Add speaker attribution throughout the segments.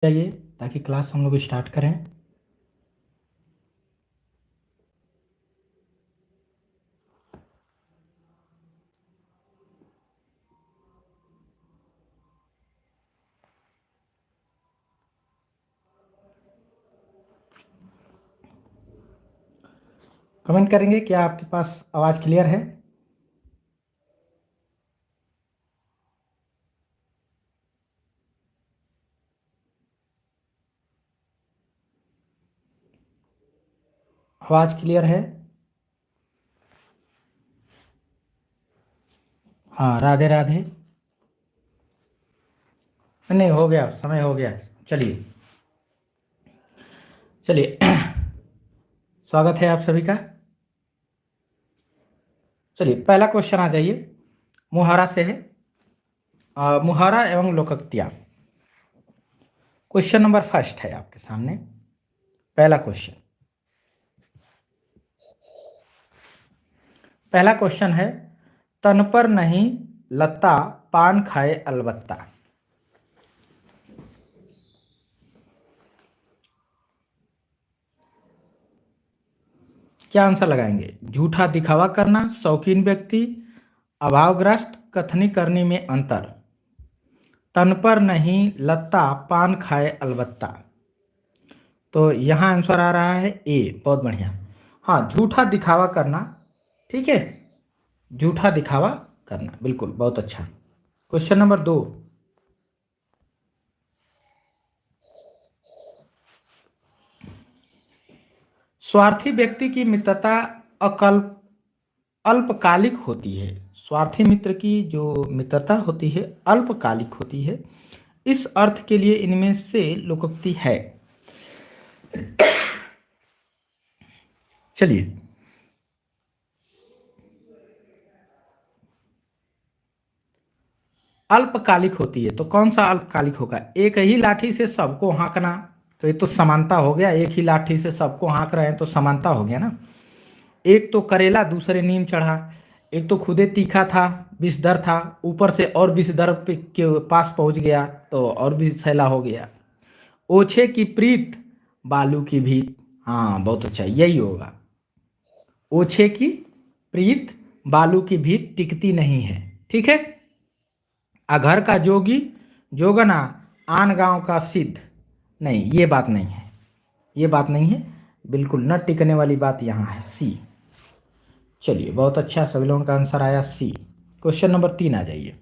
Speaker 1: जाइए ताकि क्लास हम लोग स्टार्ट करें। कमेंट करेंगे क्या आपके पास आवाज़ क्लियर है? आवाज़ क्लियर है? हाँ, राधे राधे। नहीं, हो गया, समय हो गया। चलिए चलिए स्वागत है आप सभी का। चलिए पहला क्वेश्चन आ जाइए, मुहारा से है। मुहारा एवं लोकोक्तियाँ। क्वेश्चन नंबर फर्स्ट है आपके सामने। पहला क्वेश्चन, पहला क्वेश्चन है, तन पर नहीं लत्ता पान खाए अलबत्ता। क्या आंसर लगाएंगे? झूठा दिखावा करना, शौकीन व्यक्ति, अभावग्रस्त, कथनी करनी में अंतर। तन पर नहीं लत्ता पान खाए अलबत्ता। तो यहाँ आंसर आ रहा है ए। बहुत बढ़िया। हाँ, झूठा दिखावा करना। ठीक है, झूठा दिखावा करना, बिल्कुल, बहुत अच्छा। क्वेश्चन नंबर 2, स्वार्थी व्यक्ति की मित्रता अकल्प अल्पकालिक होती है। स्वार्थी मित्र की जो मित्रता होती है अल्पकालिक होती है। इस अर्थ के लिए इनमें से लोकोक्ति है। चलिए, अल्पकालिक होती है तो कौन सा अल्पकालिक होगा? एक ही लाठी से सबको हाँकना, तो ये तो समानता हो गया। एक ही लाठी से सबको हाँक रहे हैं तो समानता हो गया ना। एक तो करेला दूसरे नीम चढ़ा, एक तो खुदे तीखा था, विषधर था, ऊपर से और विषधर के पास पहुंच गया तो और भी छैला हो गया। ओछे की प्रीत बालू की भीत। हाँ, बहुत अच्छा, यही होगा। ओछे की प्रीत बालू की भीत टिकती नहीं है। ठीक है। अघर का जोगी जोगना आन गांव का सिद्ध। नहीं, ये बात नहीं है, ये बात नहीं है, बिल्कुल न टिकने वाली बात यहाँ है, सी। चलिए, बहुत अच्छा, सभी लोगों का आंसर आया सी। क्वेश्चन नंबर 3 आ जाइए।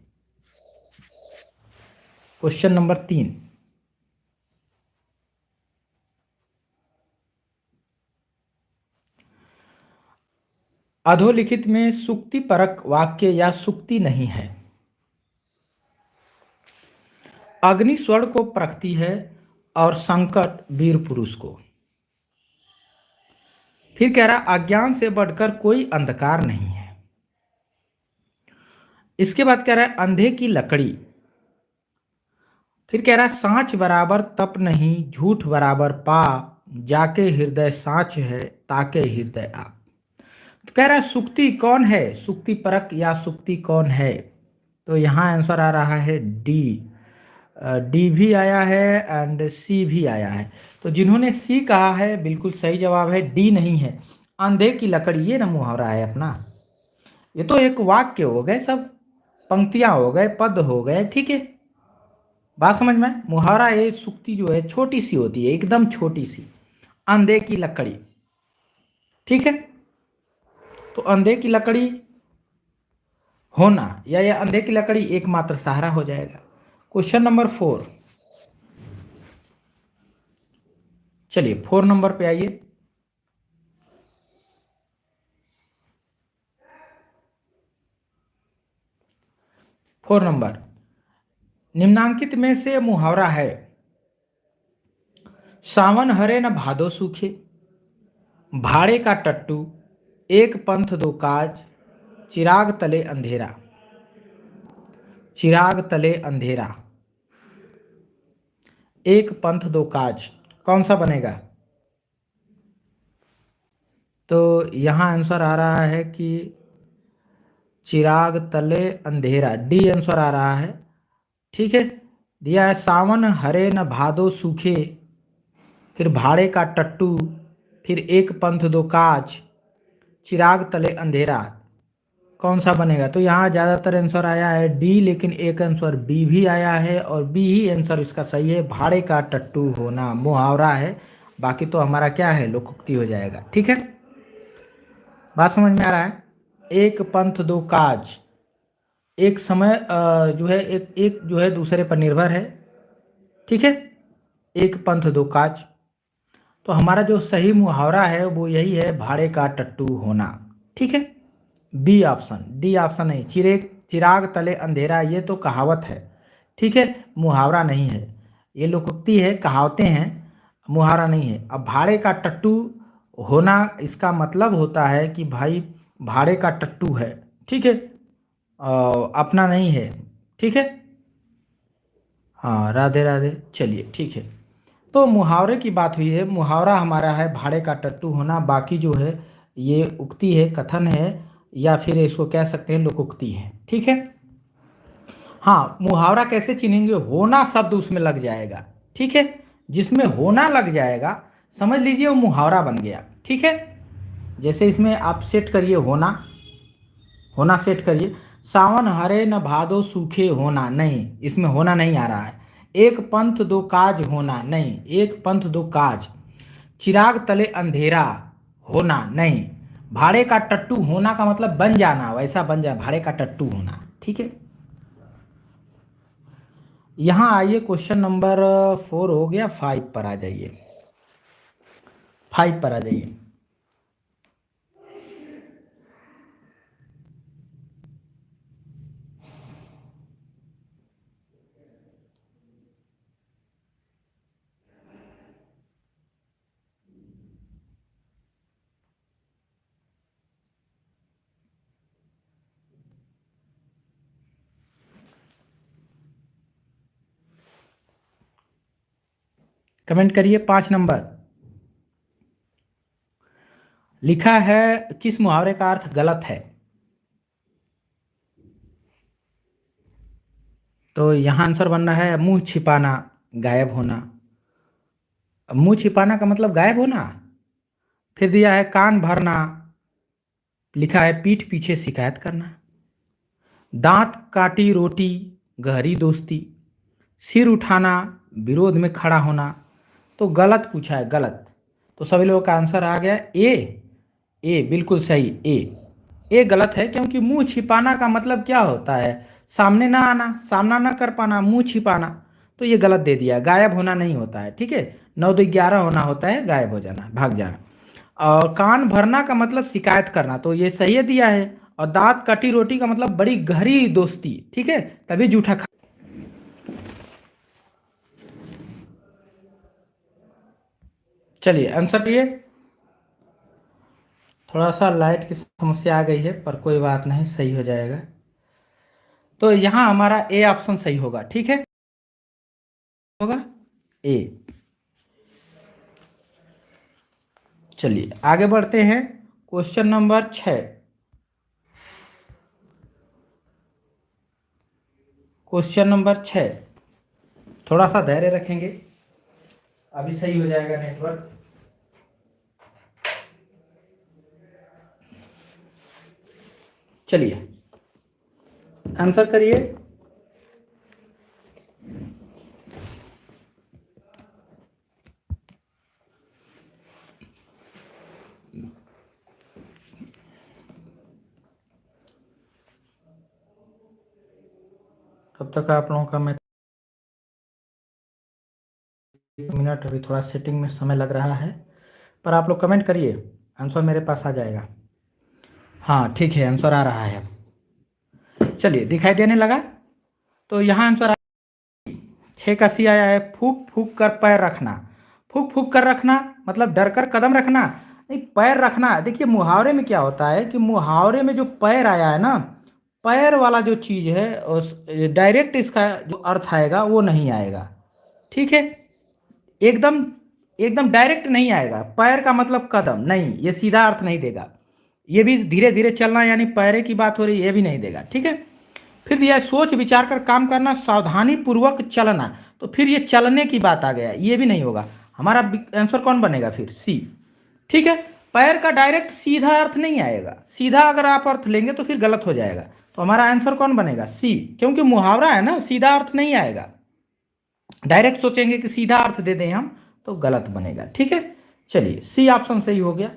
Speaker 1: क्वेश्चन नंबर 3, अधोलिखित में सुक्ति परक वाक्य या सुक्ति नहीं है। अग्नि स्वर्ण को परखती है और संकट वीर पुरुष को। फिर कह रहा अज्ञान से बढ़कर कोई अंधकार नहीं है। इसके बाद कह रहा है अंधे की लकड़ी। फिर कह रहा है सांच बराबर तप नहीं, झूठ बराबर पाप, जाके हृदय सांच है, ताके हृदय आप। तो कह रहा है सुक्ति कौन है, सुक्ति परक या सुक्ति कौन है? तो यहाँ आंसर आ रहा है डी। डी भी आया है एंड सी भी आया है। तो जिन्होंने सी कहा है बिल्कुल सही जवाब है, डी नहीं है। अंधे की लकड़ी, ये ना मुहावरा है अपना। ये तो एक वाक्य हो गए, सब पंक्तियां हो गए, पद हो गए। ठीक है, बात समझ में? मुहावरा ये सुक्ति जो है छोटी सी होती है, एकदम छोटी सी। अंधे की लकड़ी, ठीक है। तो अंधे की लकड़ी होना या ये अंधे की लकड़ी एकमात्र सहारा हो जाएगा। क्वेश्चन नंबर 4, चलिए 4 नंबर पे आइए। 4 नंबर, निम्नांकित में से मुहावरा है, सावन हरे न भादो सूखे, भाड़े का टट्टू, एक पंथ दो काज, चिराग तले अंधेरा। चिराग तले अंधेरा, एक पंथ दो काज, कौन सा बनेगा? तो यहाँ आंसर आ रहा है कि चिराग तले अंधेरा, डी आंसर आ रहा है। ठीक है, दिया है सावन हरे न भादो सूखे, फिर भाड़े का टट्टू, फिर एक पंथ दो काज, चिराग तले अंधेरा। कौन सा बनेगा? तो यहाँ ज़्यादातर आंसर आया है डी, लेकिन एक आंसर बी भी आया है और बी ही आंसर इसका सही है। भाड़े का टट्टू होना मुहावरा है, बाकी तो हमारा क्या है, लोकोक्ति हो जाएगा। ठीक है, बात समझ में आ रहा है? एक पंथ दो काज, एक समय जो है एक एक जो है दूसरे पर निर्भर है। ठीक है, एक पंथ दो काज। तो हमारा जो सही मुहावरा है वो यही है, भाड़े का टट्टू होना। ठीक है, बी ऑप्शन, डी ऑप्शन नहीं। चिराग तले अंधेरा, ये तो कहावत है। ठीक है, मुहावरा नहीं है, ये लोकोक्ति है, कहावतें हैं, मुहावरा नहीं है। अब भाड़े का टट्टू होना, इसका मतलब होता है कि भाई भाड़े का टट्टू है। ठीक है, अपना नहीं है। ठीक है, हाँ, राधे राधे। चलिए ठीक है, तो मुहावरे की बात हुई है। मुहावरा हमारा है भाड़े का टट्टू होना, बाकी जो है ये उक्ति है, कथन है, या फिर इसको कह सकते हैं लोकोक्ति है। ठीक है, हाँ, मुहावरा कैसे चिन्हेंगे? होना शब्द उसमें लग जाएगा। ठीक है, जिसमें होना लग जाएगा समझ लीजिए वो मुहावरा बन गया। ठीक है, जैसे इसमें आप सेट करिए, होना, होना सेट करिए। सावन हरे न भादो सूखे होना, नहीं, इसमें होना नहीं आ रहा है। एक पंथ दो काज होना, नहीं, एक पंथ दो काज। चिराग तले अंधेरा होना, नहीं। भाड़े का टट्टू होना का मतलब बन जाना, वैसा बन जाए, भाड़े का टट्टू होना। ठीक है, यहां आइए, क्वेश्चन नंबर 4 हो गया, 5 पर आ जाइए। 5 पर आ जाइए। कमेंट करिए 5 नंबर। लिखा है किस मुहावरे का अर्थ गलत है? तो यहां आंसर बनना है मुंह छिपाना, गायब होना। मुंह छिपाना का मतलब गायब होना। फिर दिया है कान भरना, लिखा है पीठ पीछे शिकायत करना। दांत काटी रोटी, गहरी दोस्ती। सिर उठाना, विरोध में खड़ा होना। तो गलत पूछा है, गलत। तो सभी लोगों का आंसर आ गया ए। ए बिल्कुल सही, ए गलत है, क्योंकि मुंह छिपाना का मतलब क्या होता है? सामने ना आना, सामना ना कर पाना, मुंह छिपाना। तो ये गलत दे दिया। गायब होना नहीं होता है। ठीक है, 9 2 11 होना होता है, गायब हो जाना, भाग जाना। और कान भरना का मतलब शिकायत करना, तो ये सही दिया है। और दांत कटी रोटी का मतलब बड़ी गहरी दोस्ती। ठीक है, तभी जूठा खा। चलिए आंसर ये, थोड़ा सा लाइट की समस्या आ गई है, पर कोई बात नहीं, सही हो जाएगा। तो यहां हमारा ए ऑप्शन सही होगा। ठीक है, होगा ए। चलिए आगे बढ़ते हैं, क्वेश्चन नंबर 6। क्वेश्चन नंबर 6, थोड़ा सा धैर्य रखेंगे, अभी सही हो जाएगा नेटवर्क। चलिए आंसर करिए। तब तक आप लोगों का मैं 1 मिनट, अभी थोड़ा सेटिंग में समय लग रहा है, पर आप लोग कमेंट करिए, आंसर मेरे पास आ जाएगा। हाँ ठीक है, आंसर आ रहा है। चलिए दिखाई देने लगा। तो यहाँ आंसर 6 का सी आया है, फूक फूक कर पैर रखना। फूक फूक कर रखना मतलब डर कर कदम रखना नहीं, पैर रखना। देखिए मुहावरे में क्या होता है कि मुहावरे में जो पैर आया है ना, पैर वाला जो चीज़ है उस डायरेक्ट इसका जो अर्थ आएगा वो नहीं आएगा। ठीक है, एकदम एकदम डायरेक्ट नहीं आएगा। पैर का मतलब कदम नहीं, ये सीधा अर्थ नहीं देगा। ये भी धीरे धीरे चलना, यानी पैरे की बात हो रही है, ये भी नहीं देगा। ठीक है, फिर दिया है सोच विचार कर काम करना, सावधानी पूर्वक चलना, तो फिर ये चलने की बात आ गया, ये भी नहीं होगा। हमारा आंसर कौन बनेगा फिर? सी। ठीक है, पैर का डायरेक्ट सीधा अर्थ नहीं आएगा, सीधा अगर आप अर्थ लेंगे तो फिर गलत हो जाएगा। तो हमारा आंसर कौन बनेगा? सी, क्योंकि मुहावरा है ना, सीधा अर्थ नहीं आएगा। डायरेक्ट सोचेंगे कि सीधा अर्थ दे दें हम तो गलत बनेगा। ठीक है, चलिए सी ऑप्शन सही हो गया।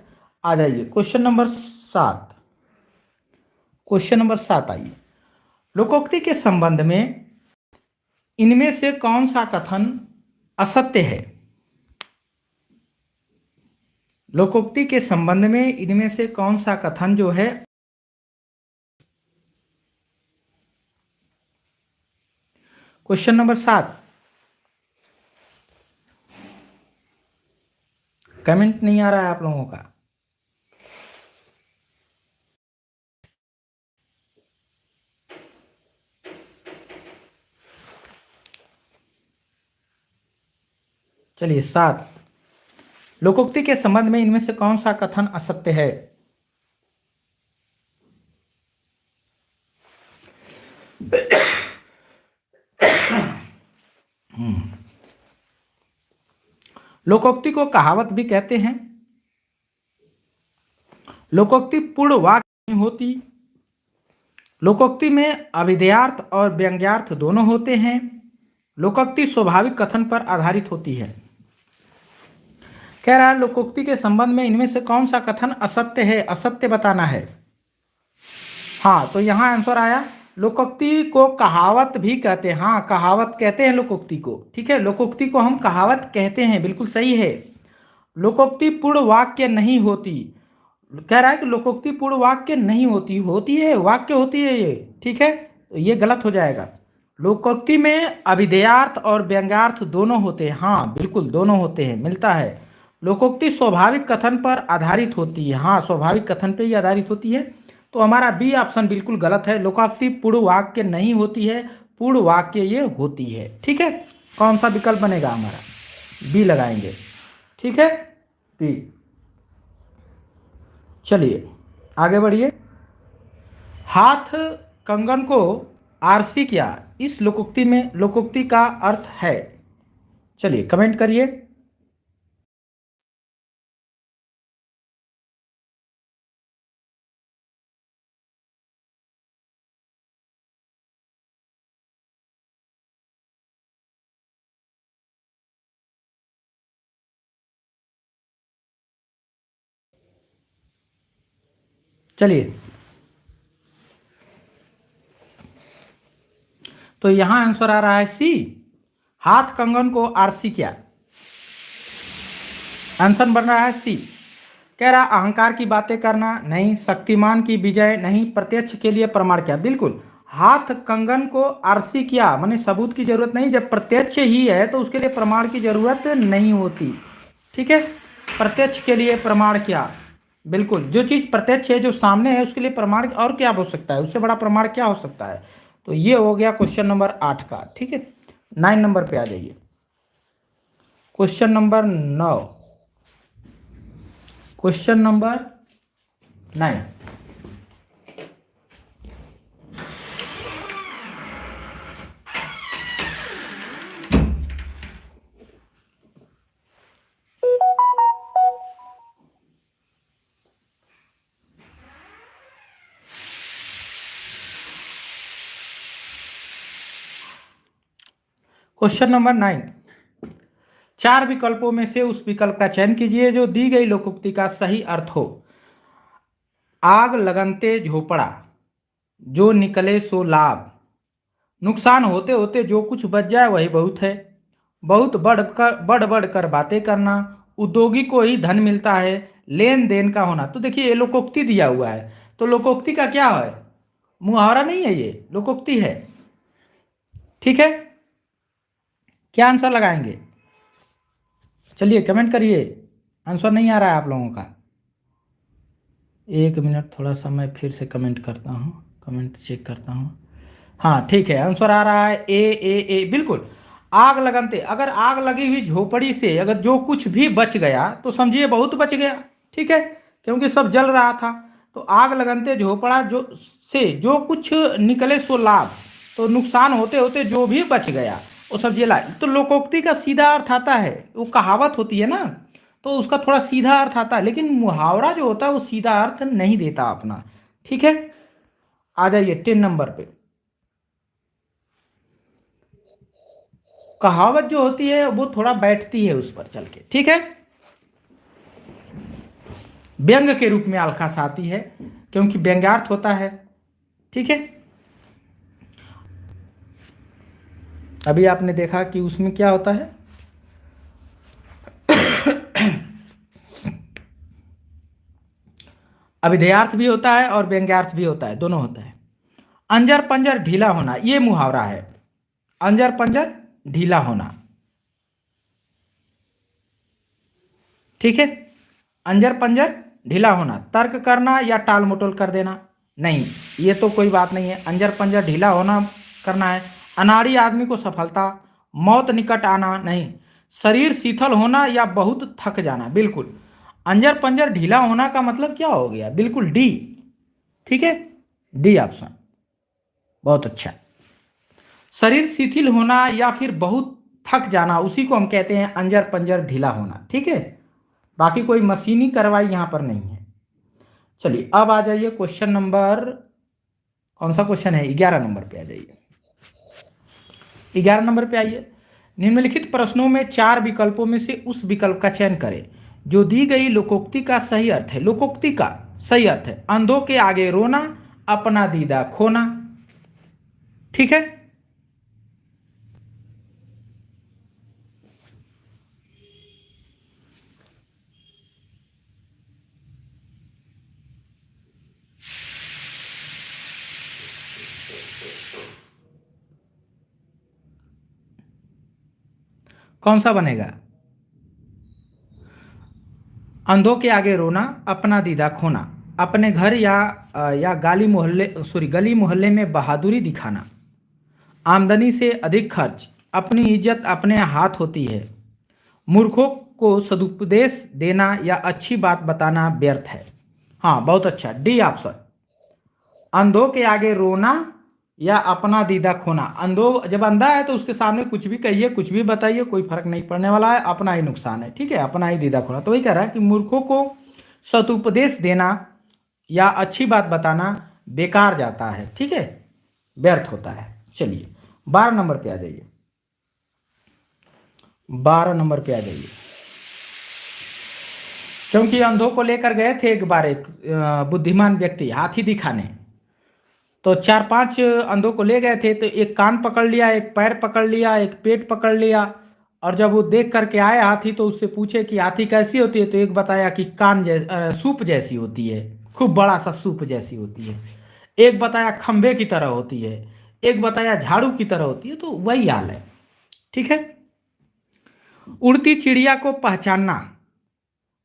Speaker 1: आ जाइए क्वेश्चन नंबर 7। क्वेश्चन नंबर 7 आइए। लोकोक्ति के संबंध में इनमें से कौन सा कथन असत्य है? लोकोक्ति के संबंध में इनमें से कौन सा कथन जो है, क्वेश्चन नंबर 7। कमेंट नहीं आ रहा है आप लोगों का। चलिए 7, लोकोक्ति के संबंध में इनमें से कौन सा कथन असत्य है? लोकोक्ति को कहावत भी कहते हैं। लोकोक्ति पूर्ण वाक्य नहीं होती। लोकोक्ति में अभिधेयार्थ और व्यंग्यार्थ दोनों होते हैं। लोकोक्ति स्वाभाविक कथन पर आधारित होती है। कह रहा है लोकोक्ति के संबंध में इनमें से कौन सा कथन असत्य है, असत्य बताना है। हाँ, तो यहां आंसर आया, लोकोक्ति को कहावत भी कहते हैं। हाँ, कहावत कहते हैं लोकोक्ति को। ठीक है, लोकोक्ति को हम कहावत कहते हैं, बिल्कुल सही है। लोकोक्ति पूर्ण वाक्य नहीं होती। कह रहा है कि लोकोक्ति पूर्ण वाक्य नहीं होती, होती है, वाक्य होती है ये। ठीक है, तो ये गलत हो जाएगा। लोकोक्ति में अभिधेयार्थ और व्यंग्यार्थ दोनों होते हैं। हाँ बिल्कुल, दोनों होते हैं, मिलता है। लोकोक्ति स्वाभाविक कथन पर आधारित होती है। हाँ, स्वाभाविक कथन पर ही आधारित होती है। तो हमारा बी ऑप्शन बिल्कुल गलत है। लोकोक्ति पूर्ण वाक्य नहीं होती है, पूर्ण वाक्य ये होती है। ठीक है, कौन सा विकल्प बनेगा हमारा? बी लगाएंगे। ठीक है, बी। चलिए आगे बढ़िए। हाथ कंगन को आरसी किया, इस लोकोक्ति में लोकोक्ति का अर्थ है। चलिए कमेंट करिए। चलिए, तो यहां आंसर आ रहा है सी, हाथ कंगन को आरसी किया। आंसर बन रहा है सी। कह रहा अहंकार की बातें करना नहीं, शक्तिमान की विजय नहीं, प्रत्यक्ष के लिए प्रमाण किया। बिल्कुल, हाथ कंगन को आरसी किया माने सबूत की जरूरत नहीं। जब प्रत्यक्ष ही है तो उसके लिए प्रमाण की जरूरत नहीं होती। ठीक है, प्रत्यक्ष के लिए प्रमाण किया। बिल्कुल, जो चीज प्रत्यक्ष है, जो सामने है, उसके लिए प्रमाण और क्या हो सकता है? उससे बड़ा प्रमाण क्या हो सकता है? तो ये हो गया क्वेश्चन नंबर 8 का। ठीक है, 9 नंबर पे आ जाइए। Question number 9, question number 9। Question number 9, 4 विकल्पों में से उस विकल्प का चयन कीजिए जो दी गई लोकोक्ति का सही अर्थ हो। आग लगनते झोपड़ा, जो निकले सो लाभ, नुकसान होते होते जो कुछ बच जाए वही बहुत है, बहुत बढ़ कर बातें करना, उद्योगी को ही धन मिलता है, लेन देन का होना। तो देखिए ये लोकोक्ति दिया हुआ है, तो लोकोक्ति का क्या है? मुहावरा नहीं है, ये लोकोक्ति है। ठीक है, क्या आंसर लगाएंगे? चलिए कमेंट करिए। आंसर नहीं आ रहा है आप लोगों का। 1 मिनट, थोड़ा सा मैं फिर से कमेंट करता हूँ, कमेंट चेक करता हूँ। हाँ ठीक है, आंसर आ रहा है ए। बिल्कुल, आग लगनते, अगर आग लगी हुई झोपड़ी से अगर जो कुछ भी बच गया तो समझिए बहुत बच गया। ठीक है, क्योंकि सब जल रहा था। तो आग लगनते झोपड़ा जो से जो कुछ निकले सो लाभ, तो नुकसान होते होते जो भी बच गया वो सब जला। तो लोकोक्ति का सीधा अर्थ आता है, वो कहावत होती है ना, तो उसका थोड़ा सीधा अर्थ आता है, लेकिन मुहावरा जो होता है वो सीधा अर्थ नहीं देता अपना। ठीक है, आ जाइए 10 नंबर पे। कहावत जो होती है वो थोड़ा बैठती है उस पर चल के। ठीक है, व्यंग के रूप में अल्खास आती है क्योंकि व्यंग्यार्थ होता है। ठीक है, अभी आपने देखा कि उसमें क्या होता है, अभिधेयार्थ भी होता है और व्यंग्यार्थ भी होता है, दोनों होता है। अंजर पंजर ढीला होना, ये मुहावरा है, अंजर पंजर ढीला होना। ठीक है, अंजर पंजर ढीला होना, तर्क करना या टाल मटोल कर देना, नहीं ये तो कोई बात नहीं है। अंजर पंजर ढीला होना करना है। अनाड़ी आदमी को सफलता, मौत निकट आना, नहीं। शरीर शिथिल होना या बहुत थक जाना, बिल्कुल। अंजर पंजर ढीला होना का मतलब क्या हो गया, बिल्कुल डी। ठीक है, डी ऑप्शन, बहुत अच्छा। शरीर शिथिल होना या फिर बहुत थक जाना, उसी को हम कहते हैं अंजर पंजर ढीला होना। ठीक है, बाकी कोई मशीनी कार्रवाई यहां पर नहीं है। चलिए अब आ जाइए क्वेश्चन नंबर, कौन सा क्वेश्चन है, 11 नंबर पे आ जाइए। 11 नंबर पे आइए। निम्नलिखित प्रश्नों में 4 विकल्पों में से उस विकल्प का चयन करें जो दी गई लोकोक्ति का सही अर्थ है। लोकोक्ति का सही अर्थ है अंधों के आगे रोना, अपना दीदा खोना। ठीक है, कौन सा बनेगा, अंधों के आगे रोना, अपना दीदा खोना, अपने घर या गली मोहल्ले में बहादुरी दिखाना, आमदनी से अधिक खर्च, अपनी इज्जत अपने हाथ होती है, मूर्खों को सदुपदेश देना या अच्छी बात बताना व्यर्थ है। हाँ बहुत अच्छा, डी ऑप्शन, अंधों के आगे रोना या अपना दीदा खोना। अंधो जब अंधा है तो उसके सामने कुछ भी कहिए, कुछ भी बताइए, कोई फर्क नहीं पड़ने वाला है, अपना ही नुकसान है। ठीक है, अपना ही दीदा खोना। तो वही कह रहा है कि मूर्खों को सदुपदेश देना या अच्छी बात बताना बेकार जाता है। ठीक है, व्यर्थ होता है। चलिए 12 नंबर पे आ जाइए, 12 नंबर पे आ जाइए। क्योंकि अंधों को लेकर गए थे एक बार एक बुद्धिमान व्यक्ति हाथी दिखाने, तो 4-5 अंधों को ले गए थे, तो एक कान पकड़ लिया, एक पैर पकड़ लिया, एक पेट पकड़ लिया, और जब वो देख करके आए हाथी तो उससे पूछे कि हाथी कैसी होती है, तो एक बताया कि सूप जैसी होती है, खूब बड़ा सा सूप जैसी होती है। एक बताया खंभे की तरह होती है, एक बताया झाड़ू की तरह होती है। तो वही हाल है। ठीक है, उड़ती चिड़िया को पहचानना,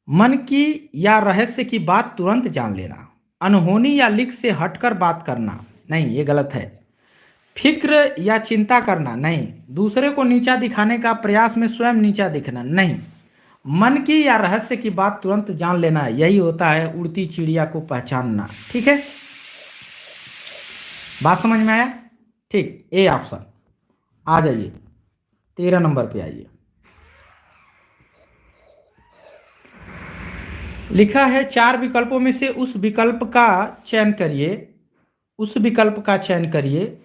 Speaker 1: मन की या रहस्य की बात तुरंत जान लेना, अनहोनी या लिख से हटकर बात करना, नहीं ये गलत है। फिक्र या चिंता करना, नहीं। दूसरे को नीचा दिखाने का प्रयास में स्वयं नीचा दिखना, नहीं। मन की या रहस्य की बात तुरंत जान लेना, यही होता है उड़ती चिड़िया को पहचानना। ठीक है, बात समझ में आया। ठीक, ए ऑप्शन। आ जाइए 13 नंबर पे आइए। लिखा है 4 विकल्पों में से उस विकल्प का चयन करिए, उस विकल्प का चयन करिए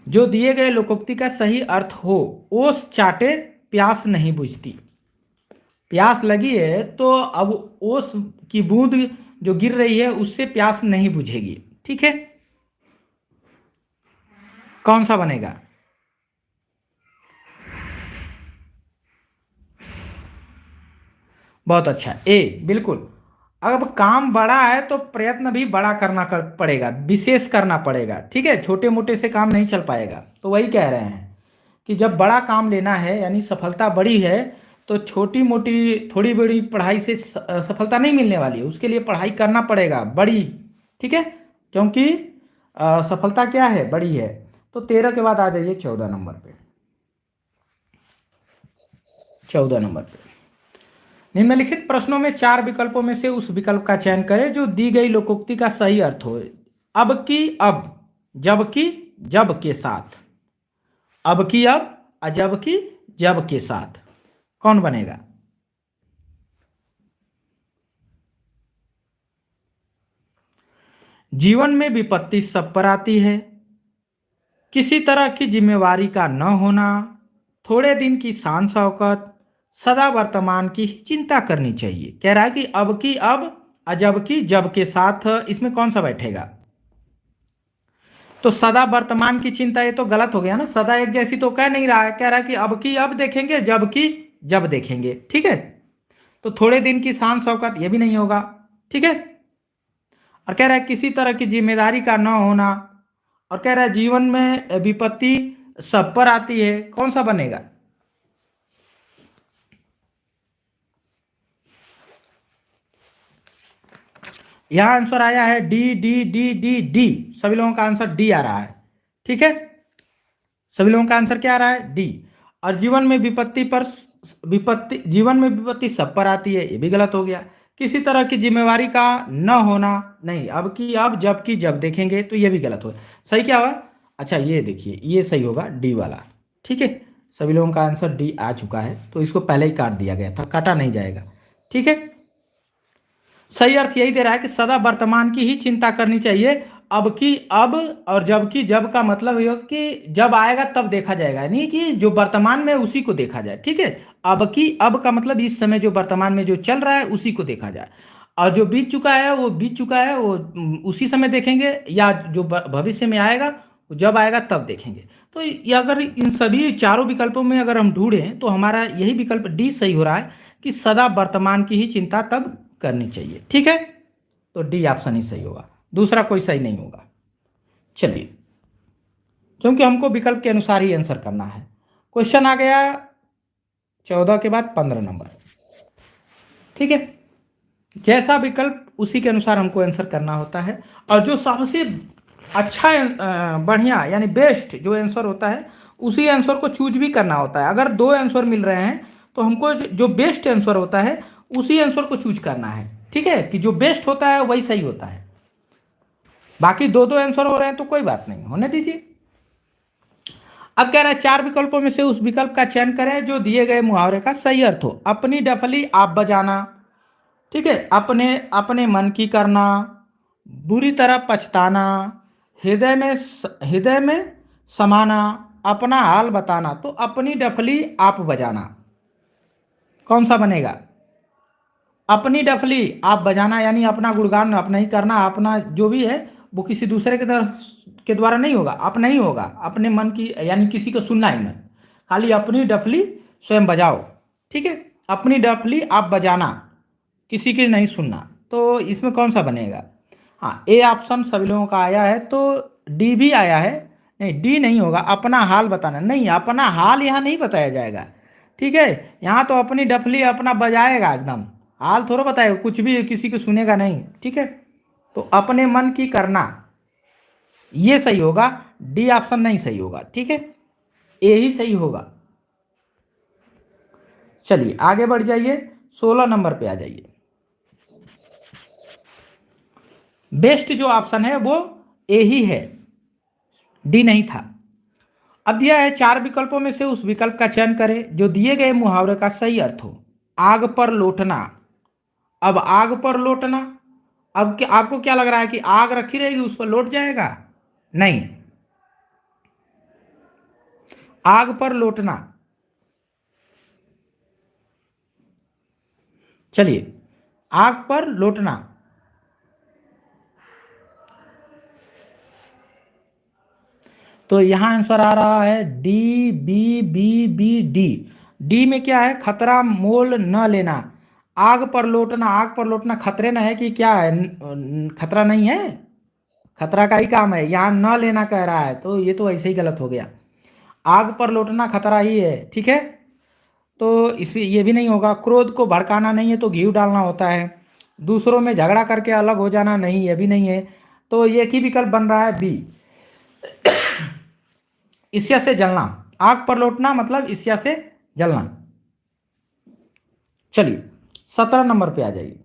Speaker 1: जो दिए गए लोकोक्ति का सही अर्थ हो। ओस चाटे प्यास नहीं बुझती, प्यास लगी है तो अब ओस की बूंद जो गिर रही है उससे प्यास नहीं बुझेगी। ठीक है, कौन सा बनेगा, बहुत अच्छा, ए बिल्कुल। अब काम बड़ा है तो प्रयत्न भी बड़ा पड़ेगा, विशेष करना पड़ेगा। ठीक है, छोटे मोटे से काम नहीं चल पाएगा। तो वही कह रहे हैं कि जब बड़ा काम लेना है यानी सफलता बड़ी है, तो छोटी मोटी थोड़ी बड़ी पढ़ाई से सफलता नहीं मिलने वाली है, उसके लिए पढ़ाई करना पड़ेगा बड़ी। ठीक है, क्योंकि सफलता क्या है, बड़ी है। तो 13 के बाद आ जाइए 14 नंबर पे, 14 नंबर पे। निम्नलिखित प्रश्नों में 4 विकल्पों में से उस विकल्प का चयन करें जो दी गई लोकोक्ति का सही अर्थ हो। अब की अब, जबकि जब के साथ। अब की अब, अजब की जब के साथ कौन बनेगा? जीवन में विपत्ति सब पर आती है, किसी तरह की जिम्मेवारी का न होना, थोड़े दिन की शान शौकत, सदा वर्तमान की ही चिंता करनी चाहिए। कह रहा है कि अब की अब, अजब की जब के साथ, इसमें कौन सा बैठेगा? तो सदा वर्तमान की चिंता, ये तो गलत हो गया ना, सदा एक जैसी तो कह नहीं रहा है, कह रहा है कि अब की अब देखेंगे, जब की जब देखेंगे। ठीक है, तो थोड़े दिन की शान शौकत ये भी नहीं होगा। ठीक है, और कह रहा है किसी तरह की जिम्मेदारी का न होना, और कह रहा है जीवन में विपत्ति सब पर आती है, कौन सा बनेगा? यहां आंसर आया है D D D D D. सभी लोगों का आंसर डी आ रहा है। ठीक है, सभी लोगों का आंसर क्या आ रहा है? डी। और जीवन में विपत्ति सब पर आती है, ये भी गलत हो गया। किसी तरह की जिम्मेवारी का न होना, नहीं, अब की अब, जब की जब देखेंगे, तो ये भी गलत हो गया। सही क्या हुआ? अच्छा, ये देखिए, ये सही होगा, डी वाला। ठीक है, सभी लोगों का आंसर डी आ चुका है, तो इसको पहले ही काट दिया गया था, काटा नहीं जाएगा। ठीक है, सही अर्थ यही दे रहा है कि सदा वर्तमान की ही चिंता करनी चाहिए। अब की अब और जब की जब का मतलब ये कि जब आएगा तब देखा जाएगा, नहीं कि जो वर्तमान में उसी को देखा जाए। ठीक है, अब की अब का मतलब इस समय जो वर्तमान में जो चल रहा है उसी को देखा जाए, और जो बीत चुका है वो बीत चुका है, वो उसी समय देखेंगे, या जो भविष्य में आएगा जब आएगा तब देखेंगे। तो ये अगर इन सभी चारों विकल्पों में अगर हम ढूंढें तो हमारा यही विकल्प डी सही हो रहा है कि सदा वर्तमान की ही चिंता तब करनी चाहिए। ठीक है, तो डी ऑप्शन ही सही होगा, दूसरा कोई सही नहीं होगा। चलिए, क्योंकि हमको विकल्प के अनुसार ही आंसर करना है। क्वेश्चन आ गया 14 के बाद 15 नंबर। ठीक है, जैसा विकल्प उसी के अनुसार हमको आंसर करना होता है, और जो सबसे अच्छा बढ़िया यानी बेस्ट जो आंसर होता है उसी आंसर को चूज भी करना होता है। अगर 2 आंसर मिल रहे हैं तो हमको जो बेस्ट आंसर होता है उसी आंसर को चूज करना है। ठीक है, कि जो बेस्ट होता है वही सही होता है। बाकी 2 आंसर हो रहे हैं तो कोई बात नहीं, होने दीजिए। अब कह रहा है 4 विकल्पों में से उस विकल्प का चयन करें जो दिए गए मुहावरे का सही अर्थ हो। अपनी डफली आप बजाना, ठीक है, अपने अपने मन की करना, बुरी तरह पछताना, हृदय में समाना, अपना हाल बताना। तो अपनी डफली आप बजाना कौन सा बनेगा? अपनी डफली आप बजाना यानी अपना गुणगान अपना ही करना, अपना जो भी है वो किसी दूसरे के द्वारा नहीं होगा, अपना ही होगा, अपने मन की, यानी किसी को सुनना ही नहीं, खाली अपनी डफली स्वयं बजाओ। ठीक है, अपनी डफली आप बजाना, किसी की नहीं सुनना। तो इसमें कौन सा बनेगा? हाँ, ए ऑप्शन सभी लोगों का आया है, तो डी भी आया है। नहीं, डी नहीं होगा, अपना हाल बताना। नहीं, अपना हाल यहाँ नहीं बताया जाएगा। ठीक है, यहाँ तो अपनी डफली अपना बजाएगा, एकदम हाल थोड़ा बताएगा, कुछ भी किसी को सुनेगा नहीं। ठीक है, तो अपने मन की करना ये सही होगा, डी ऑप्शन नहीं सही होगा। ठीक है, ए ही सही होगा। चलिए आगे बढ़ जाइए, 16 नंबर पे आ जाइए। बेस्ट जो ऑप्शन है वो ए ही है, डी नहीं था। अब दिया है 4 विकल्पों में से उस विकल्प का चयन करें जो दिए गए मुहावरे का सही अर्थ हो। आग पर लौटना, अब आग पर लौटना, अब क्या आपको क्या लग रहा है कि आग रखी रहेगी उस पर लौट जाएगा? नहीं, आग पर लौटना। चलिए, आग पर लौटना, तो यहां आंसर आ रहा है D B B B D. D में क्या है? खतरा मोल न लेना। आग पर लौटना, आग पर लौटना खतरे न है कि क्या है? खतरा नहीं है, खतरा का ही काम है, यहाँ न लेना कह रहा है, तो ये तो ऐसे ही गलत हो गया। आग पर लौटना खतरा ही है। ठीक है, तो इसमें ये भी नहीं होगा। क्रोध को भड़काना नहीं है, तो घी डालना होता है। दूसरों में झगड़ा करके अलग हो जाना नहीं, ये भी नहीं है, तो एक ही विकल्प बन रहा है बी, ईर्ष्या से जलना। आग पर लौटना मतलब ईर्ष्या से जलना। चलिए 17 नंबर पे आ जाइए।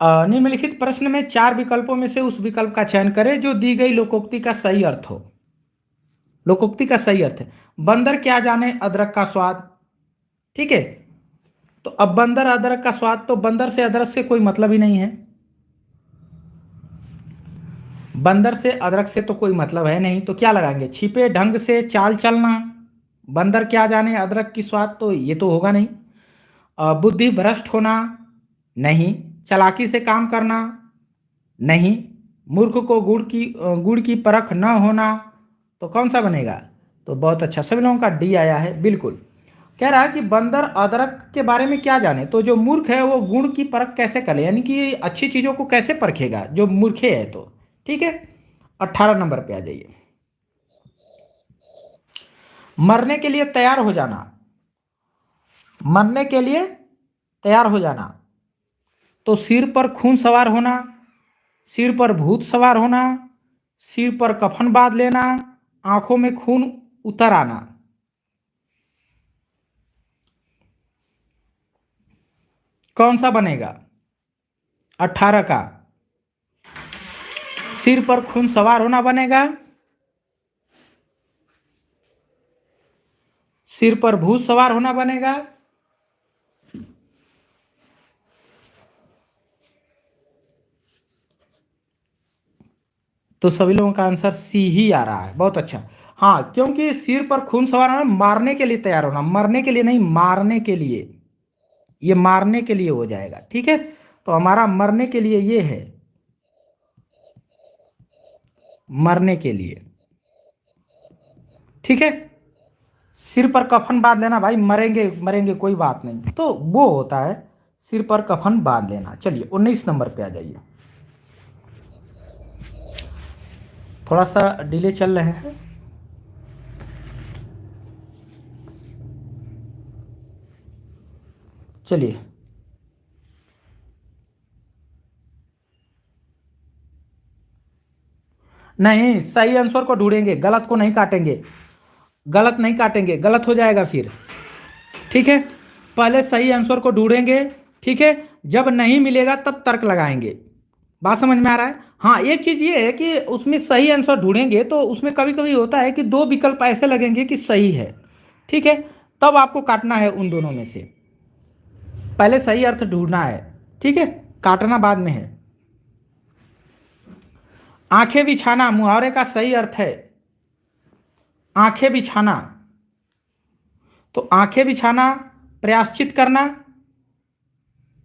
Speaker 1: निम्नलिखित प्रश्न में 4 विकल्पों में से उस विकल्प का चयन करें जो दी गई लोकोक्ति का सही अर्थ हो। लोकोक्ति का सही अर्थ है बंदर क्या जाने अदरक का स्वाद। ठीक है, तो अब बंदर अदरक का स्वाद, तो बंदर से अदरक से कोई मतलब ही नहीं है। बंदर से अदरक से तो कोई मतलब है नहीं, तो क्या लगाएंगे? छिपे ढंग से चाल चलना, बंदर क्या जाने अदरक की स्वाद, तो ये तो होगा नहीं। बुद्धि भ्रष्ट होना, नहीं। चालाकी से काम करना, नहीं। मूर्ख को गुड़ की परख न होना, तो कौन सा बनेगा? तो बहुत अच्छा, सभी लोगों का डी आया है, बिल्कुल। कह रहा है कि बंदर अदरक के बारे में क्या जाने, तो जो मूर्ख है वो गुण की परख कैसे करे, यानी कि अच्छी चीज़ों को कैसे परखेगा जो मूर्खे है। तो ठीक है, 18 नंबर पे आ जाइए। मरने के लिए तैयार हो जाना, मरने के लिए तैयार हो जाना, तो सिर पर खून सवार होना, सिर पर भूत सवार होना, सिर पर कफन बांध लेना, आंखों में खून उतर आना, कौन सा बनेगा? 18 का सिर पर खून सवार होना बनेगा, सिर पर भूत सवार होना बनेगा, तो सभी लोगों का आंसर सी ही आ रहा है, बहुत अच्छा। हाँ, क्योंकि सिर पर खून सवार होना मारने के लिए तैयार होना, मरने के लिए नहीं, मारने के लिए, ये मारने के लिए हो जाएगा। ठीक है, तो हमारा मरने के लिए ये है, मरने के लिए। ठीक है, सिर पर कफन बांध लेना, भाई मरेंगे मरेंगे कोई बात नहीं, तो वो होता है सिर पर कफन बांध लेना। चलिए 19 नंबर पे आ जाइए। थोड़ा सा डिले चल रहे हैं। चलिए, नहीं, सही आंसर को ढूंढेंगे, गलत को नहीं काटेंगे, गलत नहीं काटेंगे, गलत हो जाएगा फिर। ठीक है, पहले सही आंसर को ढूंढेंगे। ठीक है, जब नहीं मिलेगा तब तर्क लगाएंगे। बात समझ में आ रहा है? हाँ, एक चीज ये है कि उसमें सही आंसर ढूंढेंगे तो उसमें कभी कभी होता है कि दो विकल्प ऐसे लगेंगे कि सही है। ठीक है, तब आपको काटना है उन दोनों में से, पहले सही अर्थ ढूंढना है। ठीक है, काटना बाद में है। आंखें बिछाना मुहावरे का सही अर्थ है आंखें बिछाना, तो आंखें बिछाना, प्रायश्चित करना,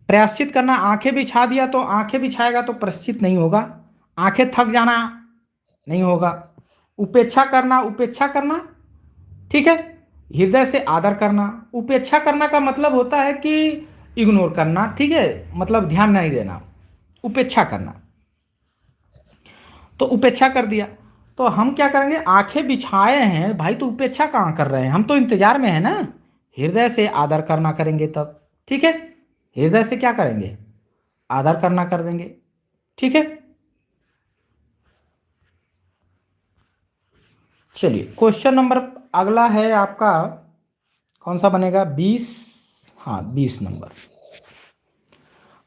Speaker 1: प्रायश्चित करना, आंखें बिछा दिया तो आंखें बिछाएगा तो प्रायश्चित नहीं होगा। आंखें थक जाना नहीं होगा। उपेक्षा करना, उपेक्षा करना, ठीक है, हृदय से आदर करना। उपेक्षा करना का मतलब होता है कि इग्नोर करना, ठीक है, मतलब ध्यान नहीं देना, उपेक्षा करना। तो उपेक्षा कर दिया, तो हम क्या करेंगे? आंखें बिछाए हैं भाई, तो उपेक्षा कहाँ कर रहे हैं, हम तो इंतजार में है ना। हृदय से आदर करना करेंगे तब। ठीक है, हृदय से क्या करेंगे? आदर करना कर देंगे। ठीक है, चलिए क्वेश्चन नंबर अगला है आपका, कौन सा बनेगा? 20। हाँ, 20 नंबर,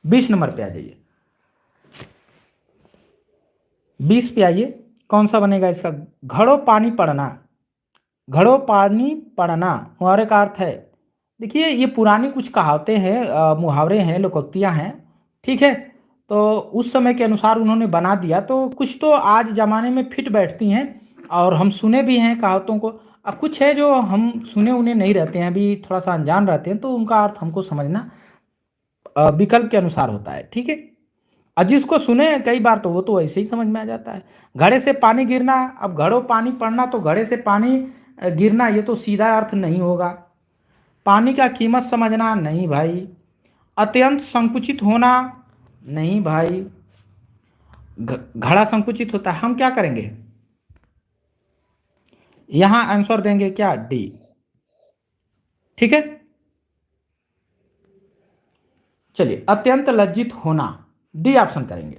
Speaker 1: 20 नंबर पे आ जाइए। 20 पे आइए, कौन सा बनेगा इसका? घड़ो पानी पड़ना, घड़ो पानी पड़ना मुहावरे का अर्थ है। देखिए, ये पुरानी कुछ कहावतें हैं, मुहावरे हैं, लोकोक्तियाँ हैं। ठीक है, तो उस समय के अनुसार उन्होंने बना दिया, तो कुछ तो आज ज़माने में फिट बैठती हैं और हम सुने भी हैं कहावतों को। अब कुछ है जो हम सुने उन्हें नहीं रहते हैं, अभी थोड़ा सा अनजान रहते हैं, तो उनका अर्थ हमको समझना विकल्प के अनुसार होता है। ठीक है, और जिसको सुने कई बार तो वो तो ऐसे ही समझ में आ जाता है। घड़े से पानी गिरना, अब घड़ो पानी पड़ना, तो घड़े से पानी गिरना, ये तो सीधा अर्थ नहीं होगा। पानी का कीमत समझना, नहीं भाई। अत्यंत संकुचित होना, नहीं भाई। घड़ा संकुचित होता है, हम क्या करेंगे? यहां आंसर देंगे क्या? डी। ठीक है, चलिए, अत्यंत लज्जित होना, डी ऑप्शन करेंगे।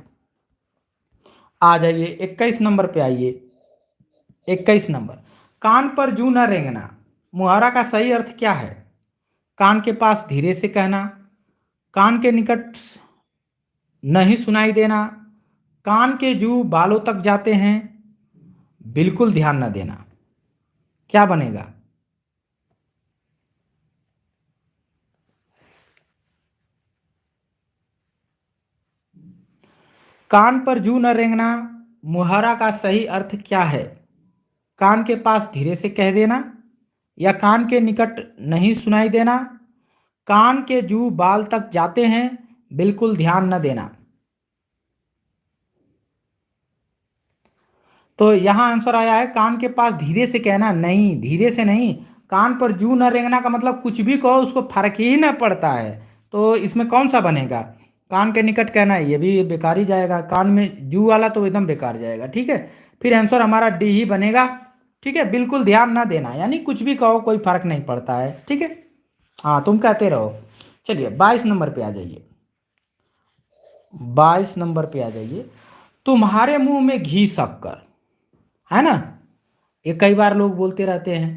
Speaker 1: आ जाइए 21 नंबर पे आइए। 21 नंबर, कान पर जू न रेंगना मुहावरा का सही अर्थ क्या है? कान के पास धीरे से कहना, कान के निकट नहीं सुनाई देना, कान के जू बालों तक जाते हैं, बिल्कुल ध्यान न देना। क्या बनेगा? कान पर जू न रेंगना, मुहावरा का सही अर्थ क्या है? कान के पास धीरे से कह देना, या कान के निकट नहीं सुनाई देना, कान के जू बाल तक जाते हैं, बिल्कुल ध्यान न देना। तो यहाँ आंसर आया है कान के पास धीरे से कहना। नहीं, धीरे से नहीं, कान पर जू न रेंगना का मतलब कुछ भी कहो उसको फर्क ही न पड़ता है। तो इसमें कौन सा बनेगा? कान के निकट कहना है, ये भी बेकार ही जाएगा। कान में जू वाला तो एकदम बेकार जाएगा। ठीक है, फिर आंसर हमारा डी ही बनेगा। ठीक है, बिल्कुल ध्यान ना देना यानी कुछ भी कहो कोई फर्क नहीं पड़ता है। ठीक है, हाँ तुम कहते रहो। चलिए 22 नंबर पे आ जाइए। 22 नंबर पे आ जाइए। तुम्हारे मुंह में घी शक्कर, है ना? ये कई बार लोग बोलते रहते हैं,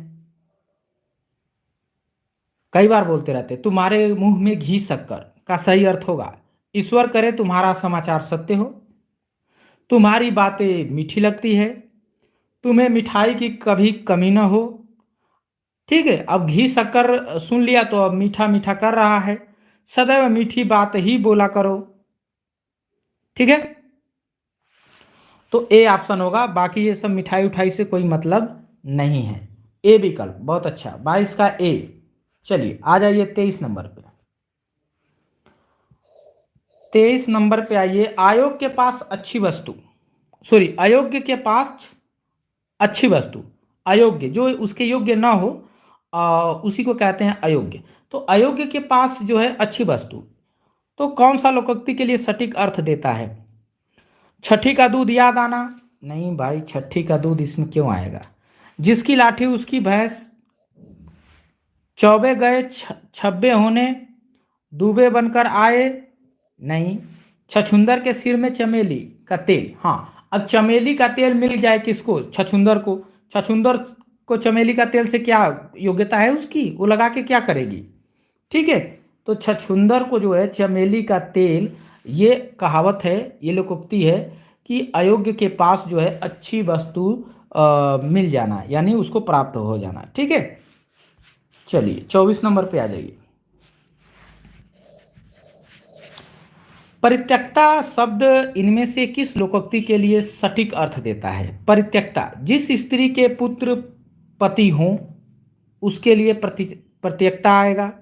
Speaker 1: कई बार बोलते रहते हैं। तुम्हारे मुंह में घी शक्कर का सही अर्थ होगा, ईश्वर करे तुम्हारा समाचार सत्य हो, तुम्हारी बातें मीठी लगती है, तुम्हें मिठाई की कभी कमी न हो। ठीक है, अब घी शक्कर सुन लिया तो अब मीठा मीठा कर रहा है। सदैव मीठी बात ही बोला करो। ठीक है, तो ए ऑप्शन होगा। बाकी ये सब मिठाई उठाई से कोई मतलब नहीं है। ए विकल्प बहुत अच्छा, 22 का ए। चलिए आ जाइए 23 नंबर पे। 23 नंबर पे आइए। आयोग के पास अच्छी वस्तु, सॉरी, अयोग्य के पास अच्छी वस्तु, अयोग्य जो उसके योग्य ना हो उसी को कहते हैं अयोग्य। तो अयोग्य के पास जो है अच्छी वस्तु, तो कौन सा लोकोक्ति के लिए सटीक अर्थ देता है? छठी का दूध याद आना, नहीं भाई, छठी का दूध इसमें क्यों आएगा? जिसकी लाठी उसकी भैंस, चौबे गए छब्बे होने, दूबे बनकर आए, नहीं। छछुंदर के सिर में चमेली का तेल, हाँ। अब चमेली का तेल मिल जाए किसको? छछुंदर को। छछुंदर को चमेली का तेल से क्या योग्यता है उसकी? वो लगा के क्या करेगी? ठीक है, तो छछुंदर को जो है चमेली का तेल, ये कहावत है, ये लोकोक्ति है कि अयोग्य के पास जो है अच्छी वस्तु मिल जाना यानी उसको प्राप्त हो जाना। ठीक है, चलिए 24 नंबर पे आ जाइए। परित्यक्ता शब्द इनमें से किस लोकोक्ति के लिए सटीक अर्थ देता है? परित्यक्ता, जिस स्त्री के पुत्र पति हों उसके लिए परित्यक्ता आएगा,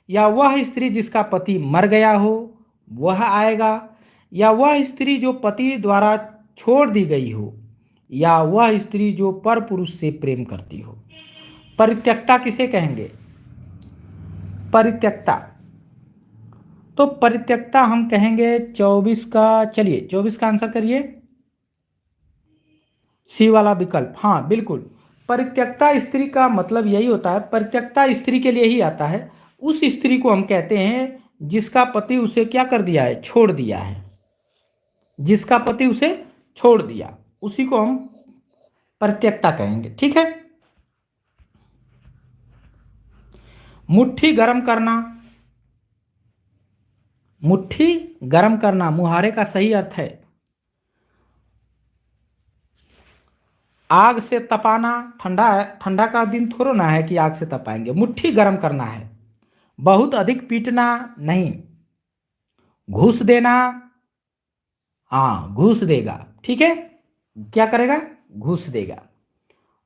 Speaker 1: या वह स्त्री जिसका पति मर गया हो वह आएगा, या वह स्त्री जो पति द्वारा छोड़ दी गई हो, या वह स्त्री जो पर पुरुष से प्रेम करती हो। परित्यक्ता किसे कहेंगे? परित्यक्ता, तो परित्यक्ता हम कहेंगे 24 का। चलिए 24 का आंसर करिए, सी वाला विकल्प। हाँ बिल्कुल, परित्यक्ता स्त्री का मतलब यही होता है, परित्यक्ता स्त्री के लिए ही आता है। उस स्त्री को हम कहते हैं जिसका पति उसे क्या कर दिया है? छोड़ दिया है। जिसका पति उसे छोड़ दिया उसी को हम परित्यक्ता कहेंगे। ठीक है, मुट्ठी गर्म करना, मुट्ठी गर्म करना मुहावरे का सही अर्थ है आग से तपाना। ठंडा है, ठंडा का दिन थोड़ा ना है कि आग से तपाएंगे। मुट्ठी गर्म करना है, बहुत अधिक पीटना नहीं, घूस देना, हाँ घूस देगा। ठीक है, क्या करेगा? घूस देगा।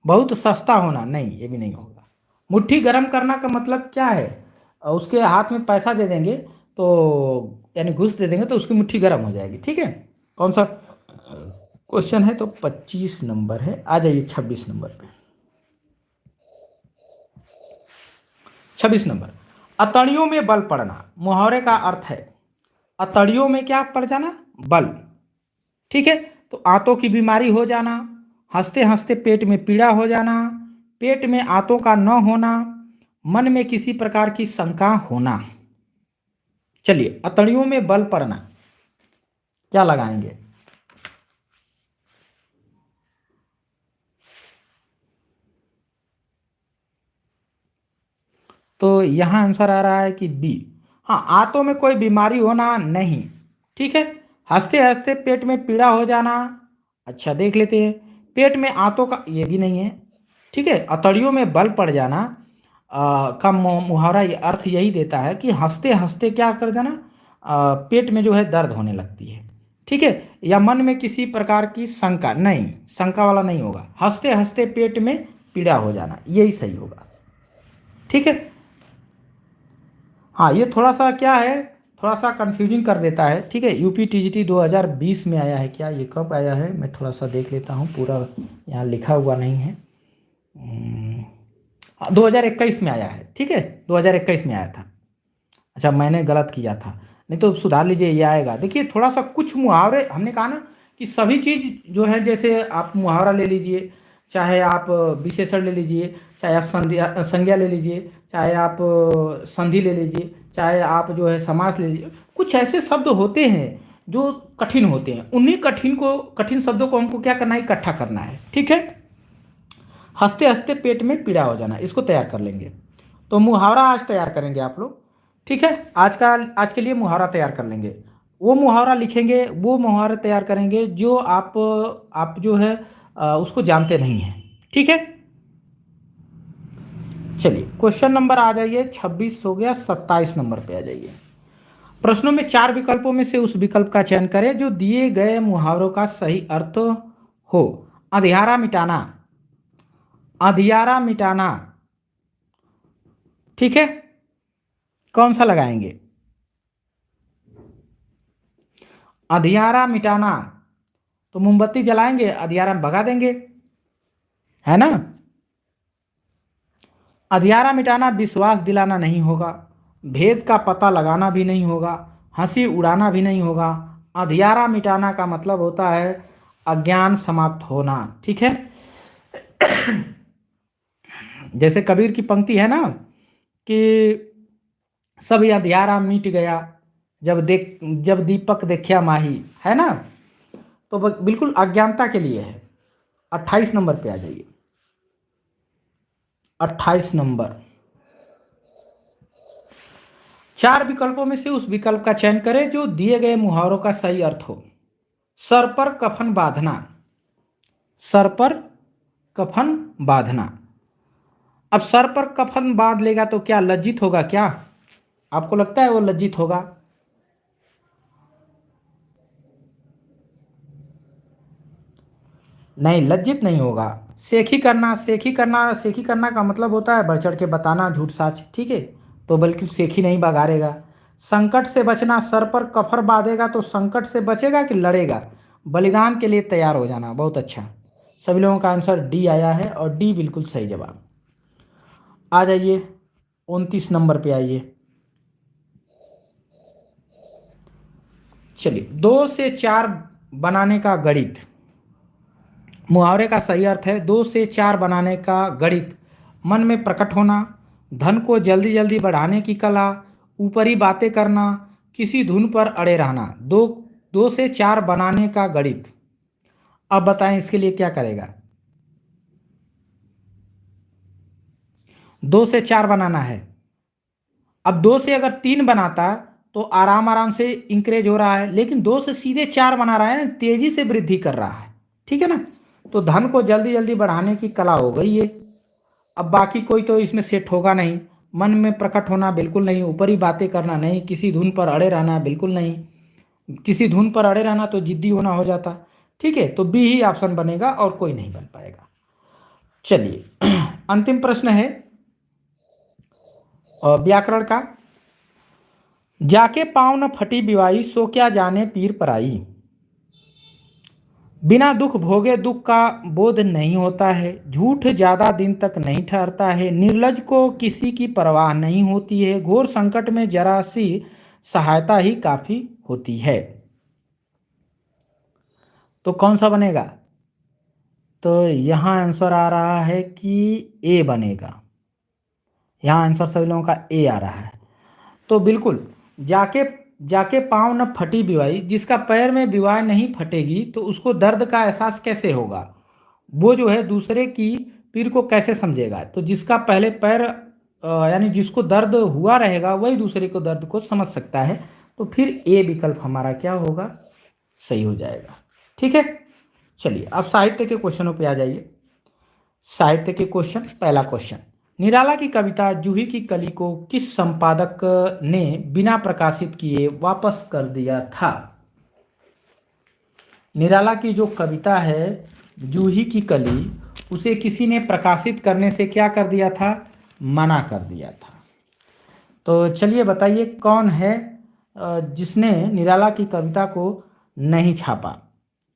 Speaker 1: बहुत सस्ता होना, नहीं ये भी नहीं होगा। मुट्ठी गर्म करना का मतलब क्या है? उसके हाथ में पैसा दे देंगे तो यानी घूस दे देंगे तो उसकी मुट्ठी गर्म हो जाएगी। ठीक है, कौन सा क्वेश्चन है? तो 25 नंबर है। आ जाइए 26 नंबर पे। 26 नंबर, अतड़ियों में बल पड़ना मुहावरे का अर्थ है अतड़ियों में क्या पड़ जाना? बल। ठीक है, तो आंतों की बीमारी हो जाना, हंसते हंसते पेट में पीड़ा हो जाना, पेट में आंतों का न होना, मन में किसी प्रकार की शंका होना। चलिए अतड़ियों में बल पड़ना क्या लगाएंगे? तो यहाँ आंसर आ रहा है कि बी। हाँ, आंतों में कोई बीमारी होना नहीं, ठीक है। हंसते हंसते पेट में पीड़ा हो जाना, अच्छा देख लेते हैं। पेट में आंतों का, ये भी नहीं है, ठीक है। अतड़ियों में बल पड़ जाना का मुहावरा ये अर्थ यही देता है कि हंसते हंसते क्या कर देना, पेट में जो है दर्द होने लगती है, ठीक है। या मन में किसी प्रकार की शंका, नहीं, शंका वाला नहीं होगा, हंसते हंसते पेट में पीड़ा हो जाना, यही सही होगा, ठीक है। हाँ, ये थोड़ा सा क्या है, थोड़ा सा कंफ्यूजिंग कर देता है, ठीक है। यूपी टीजीटी 2020 में आया है क्या, ये कब आया है, मैं थोड़ा सा देख लेता हूँ, पूरा यहाँ लिखा हुआ नहीं है। 2021 में आया है, ठीक है, 2021 में आया था। अच्छा, मैंने गलत किया था, नहीं तो सुधार लीजिए, ये आएगा। देखिए थोड़ा सा कुछ मुहावरे, हमने कहा ना कि सभी चीज़ जो है, जैसे आप मुहावरा ले लीजिए, चाहे आप विशेषण ले लीजिए, चाहे आप संज्ञा ले लीजिए, चाहे आप संधि ले लीजिए, चाहे आप जो है समास ले लीजिए, कुछ ऐसे शब्द होते हैं जो कठिन होते हैं, उन्हीं कठिन शब्दों को हमको क्या करना है, इकट्ठा करना है, ठीक है। हंसते हंसते पेट में पीड़ा हो जाना, इसको तैयार कर लेंगे। तो मुहावरा आज तैयार करेंगे आप लोग, ठीक है। आज के लिए मुहावरा तैयार कर लेंगे। वो मुहावरा लिखेंगे, वो मुहावरा तैयार करेंगे जो आप जो है उसको जानते नहीं हैं, ठीक है। चलिए क्वेश्चन नंबर आ जाइए, 26 हो गया, 27 नंबर पे आ जाइए। प्रश्नों में 4 विकल्पों में से उस विकल्प का चयन करें जो दिए गए मुहावरों का सही अर्थ हो। अंधियारा मिटाना, अंधियारा मिटाना, ठीक है, कौन सा लगाएंगे? अंधियारा मिटाना, तो मोमबत्ती जलाएंगे, अंधियारा भगा देंगे, है ना। अंधियारा मिटाना विश्वास दिलाना नहीं होगा, भेद का पता लगाना भी नहीं होगा, हंसी उड़ाना भी नहीं होगा। अंधियारा मिटाना का मतलब होता है अज्ञान समाप्त होना, ठीक है। जैसे कबीर की पंक्ति है ना कि सब अंधियारा मिट गया जब दीपक देखा माही, है ना। तो बिल्कुल अज्ञानता के लिए है। 28 नंबर पे आ जाइए, 28 नंबर। 4 विकल्पों में से उस विकल्प का चयन करें जो दिए गए मुहावरों का सही अर्थ हो। सर पर कफन बांधना, सर पर कफन बांधना। अब सर पर कफन बांध लेगा तो क्या लज्जित होगा क्या? आपको लगता है वो लज्जित होगा? नहीं, लज्जित नहीं होगा। सेखी करना, सेखी करना, सेखी करना का मतलब होता है बढ़ चढ़ के बताना, झूठ साच, ठीक है। तो बल्कि सेखी नहीं बगारेगा। संकट से बचना, सर पर कफर बांधेगा तो संकट से बचेगा कि लड़ेगा? बलिदान के लिए तैयार हो जाना, बहुत अच्छा। सभी लोगों का आंसर डी आया है और डी बिल्कुल सही जवाब। आ जाइए 29 नंबर पे आइए। चलिए, 2 से 4 बनाने का गणित। मुहावरे का सही अर्थ है 2 से 4 बनाने का गणित, मन में प्रकट होना, धन को जल्दी जल्दी बढ़ाने की कला, ऊपरी बातें करना, किसी धुन पर अड़े रहना। 2 से 4 बनाने का गणित। अब बताएं इसके लिए क्या करेगा? 2 से 4 बनाना है। अब 2 से अगर 3 बनाता तो आराम आराम से इंक्रेज हो रहा है, लेकिन 2 से सीधे 4 बना रहा है ना, तेजी से वृद्धि कर रहा है, ठीक है ना। तो धन को जल्दी जल्दी बढ़ाने की कला हो गई ये। अब बाकी कोई तो इसमें सेट होगा नहीं। मन में प्रकट होना बिल्कुल नहीं, ऊपरी बातें करना नहीं, किसी धुन पर अड़े रहना बिल्कुल नहीं। किसी धुन पर अड़े रहना तो जिद्दी होना हो जाता, ठीक है। तो बी ही ऑप्शन बनेगा और कोई नहीं बन पाएगा। चलिए अंतिम प्रश्न है व्याकरण का। जाके पाँव न फटी बिवाई, सो क्या जाने पीर पराई। बिना दुख भोगे दुख का बोध नहीं होता है, झूठ ज्यादा दिन तक नहीं ठहरता है, निर्लज को किसी की परवाह नहीं होती है, घोर संकट में जरा सी सहायता ही काफी होती है। तो कौन सा बनेगा? तो यहाँ आंसर आ रहा है कि ए बनेगा। यहाँ आंसर सभी लोगों का ए आ रहा है। तो बिल्कुल, जाके जाके पाँव न फटी बिवाई, जिसका पैर में बिवाई नहीं फटेगी तो उसको दर्द का एहसास कैसे होगा? वो जो है दूसरे की पीर को कैसे समझेगा? तो जिसका पहले पैर यानी जिसको दर्द हुआ रहेगा वही दूसरे को दर्द को समझ सकता है, तो फिर ए विकल्प हमारा क्या होगा, सही हो जाएगा। ठीक है, चलिए अब साहित्य के क्वेश्चनों पे आ जाइए। साहित्य के क्वेश्चन, पहला क्वेश्चन, निराला की कविता जूही की कली को किस संपादक ने बिना प्रकाशित किए वापस कर दिया था? निराला की जो कविता है जूही की कली, उसे किसी ने प्रकाशित करने से क्या कर दिया था, मना कर दिया था। तो चलिए बताइए कौन है जिसने निराला की कविता को नहीं छापा।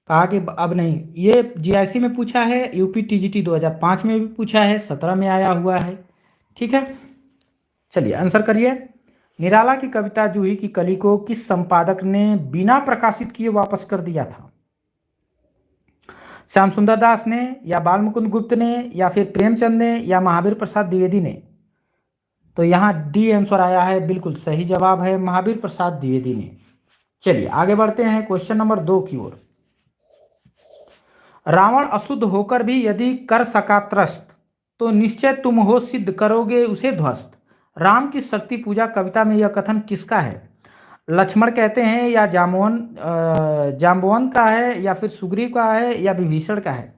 Speaker 1: कहा कि अब नहीं, ये जीआईसी में पूछा है, यूपी टीजीटी 2005 में भी पूछा है, 17 में आया हुआ है। ठीक है, चलिए आंसर करिए। निराला की कविता जूही की कली को किस संपादक ने बिना प्रकाशित किए वापस कर दिया था? श्याम सुंदर दास ने, या बाल मुकुंद गुप्त ने, या फिर प्रेमचंद ने, या महावीर प्रसाद द्विवेदी ने? तो यहाँ डी आंसर आया है, बिल्कुल सही जवाब है महावीर प्रसाद द्विवेदी ने। चलिए आगे बढ़ते हैं क्वेश्चन नंबर 2 की ओर। रावण अशुद्ध होकर भी यदि कर सका त्रस्त, तो निश्चय तुम हो सिद्ध करोगे उसे ध्वस्त। राम की शक्ति पूजा कविता में यह कथन किसका है? लक्ष्मण कहते हैं, या जाम्बवन का है, या फिर सुग्रीव का है, या विभीषण का है?